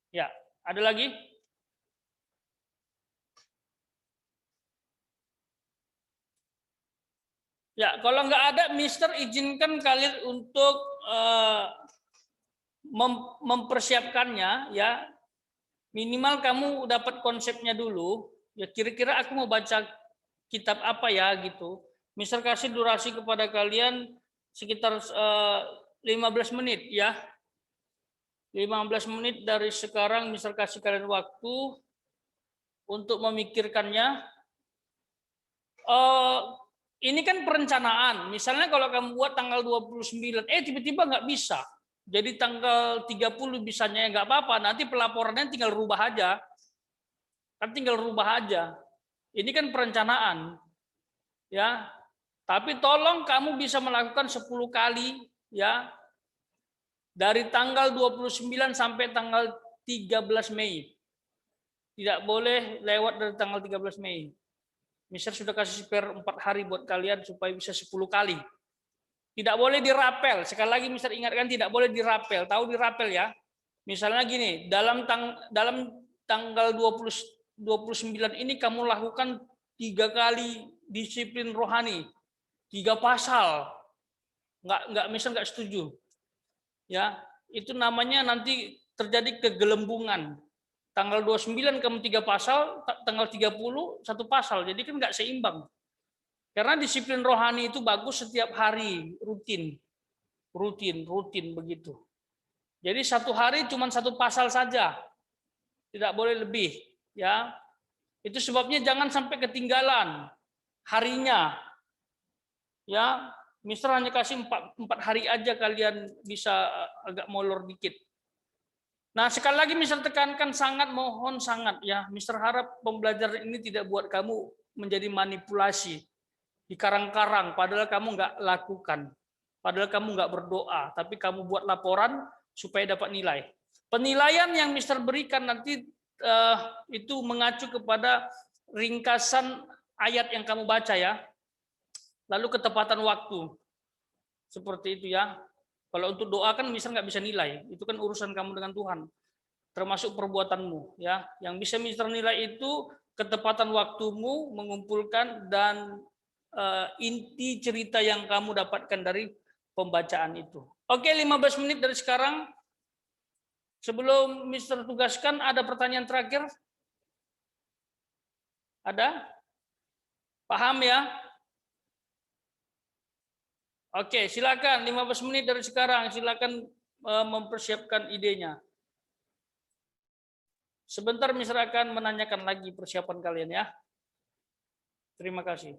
Ya, ada lagi? Ya, kalau nggak ada, Mister izinkan kalian untuk mempersiapkannya ya. Minimal kamu dapat konsepnya dulu. Ya, kira-kira aku mau baca kitab apa ya gitu. Mister kasih durasi kepada kalian sekitar 15 menit ya. 15 menit dari sekarang Mister kasih kalian waktu untuk memikirkannya. Ini kan perencanaan. Misalnya kalau kamu buat tanggal 29, tiba-tiba nggak bisa. Jadi tanggal 30 bisanya ya nggak apa-apa. Nanti pelaporannya tinggal rubah aja. Kan tinggal rubah aja. Ini kan perencanaan. Ya. Tapi tolong kamu bisa melakukan 10 kali ya. Dari tanggal 29 sampai tanggal 13 Mei. Tidak boleh lewat dari tanggal 13 Mei. Mister sudah kasih spare 4 hari buat kalian supaya bisa 10 kali. Tidak boleh dirapel. Sekali lagi Mister ingatkan, tidak boleh dirapel. Tahu dirapel ya? Misalnya gini, dalam tanggal 29 ini kamu lakukan 3 kali disiplin rohani, 3 pasal. Misal nggak setuju. Ya, itu namanya nanti terjadi kegelembungan. Tanggal 29 kamu 3 pasal, tanggal 30 1 pasal. Jadi kan nggak seimbang. Karena disiplin rohani itu bagus setiap hari, rutin begitu. Jadi 1 hari cuma 1 pasal saja, tidak boleh lebih, ya. Itu sebabnya jangan sampai ketinggalan harinya, ya. Mister hanya kasih 4 hari aja, kalian bisa agak molor dikit. Nah, sekali lagi Mister tekankan, sangat mohon sangat ya, Mister harap pembelajaran ini tidak buat kamu menjadi manipulasi. Di karang-karang, padahal kamu nggak lakukan, padahal kamu nggak berdoa, tapi kamu buat laporan supaya dapat nilai. Penilaian yang Mister berikan nanti itu mengacu kepada ringkasan ayat yang kamu baca ya, lalu ketepatan waktu, seperti itu ya. Kalau untuk doa kan Mister nggak bisa nilai, itu kan urusan kamu dengan Tuhan, termasuk perbuatanmu ya. Yang bisa Mister nilai itu ketepatan waktumu mengumpulkan dan inti cerita yang kamu dapatkan dari pembacaan itu. Oke, 15 menit dari sekarang. Sebelum Mister tugaskan, ada pertanyaan terakhir? Ada? Paham ya? Oke, silakan 15 menit dari sekarang. Silakan mempersiapkan idenya. Sebentar Mister akan menanyakan lagi persiapan kalian ya. Terima kasih.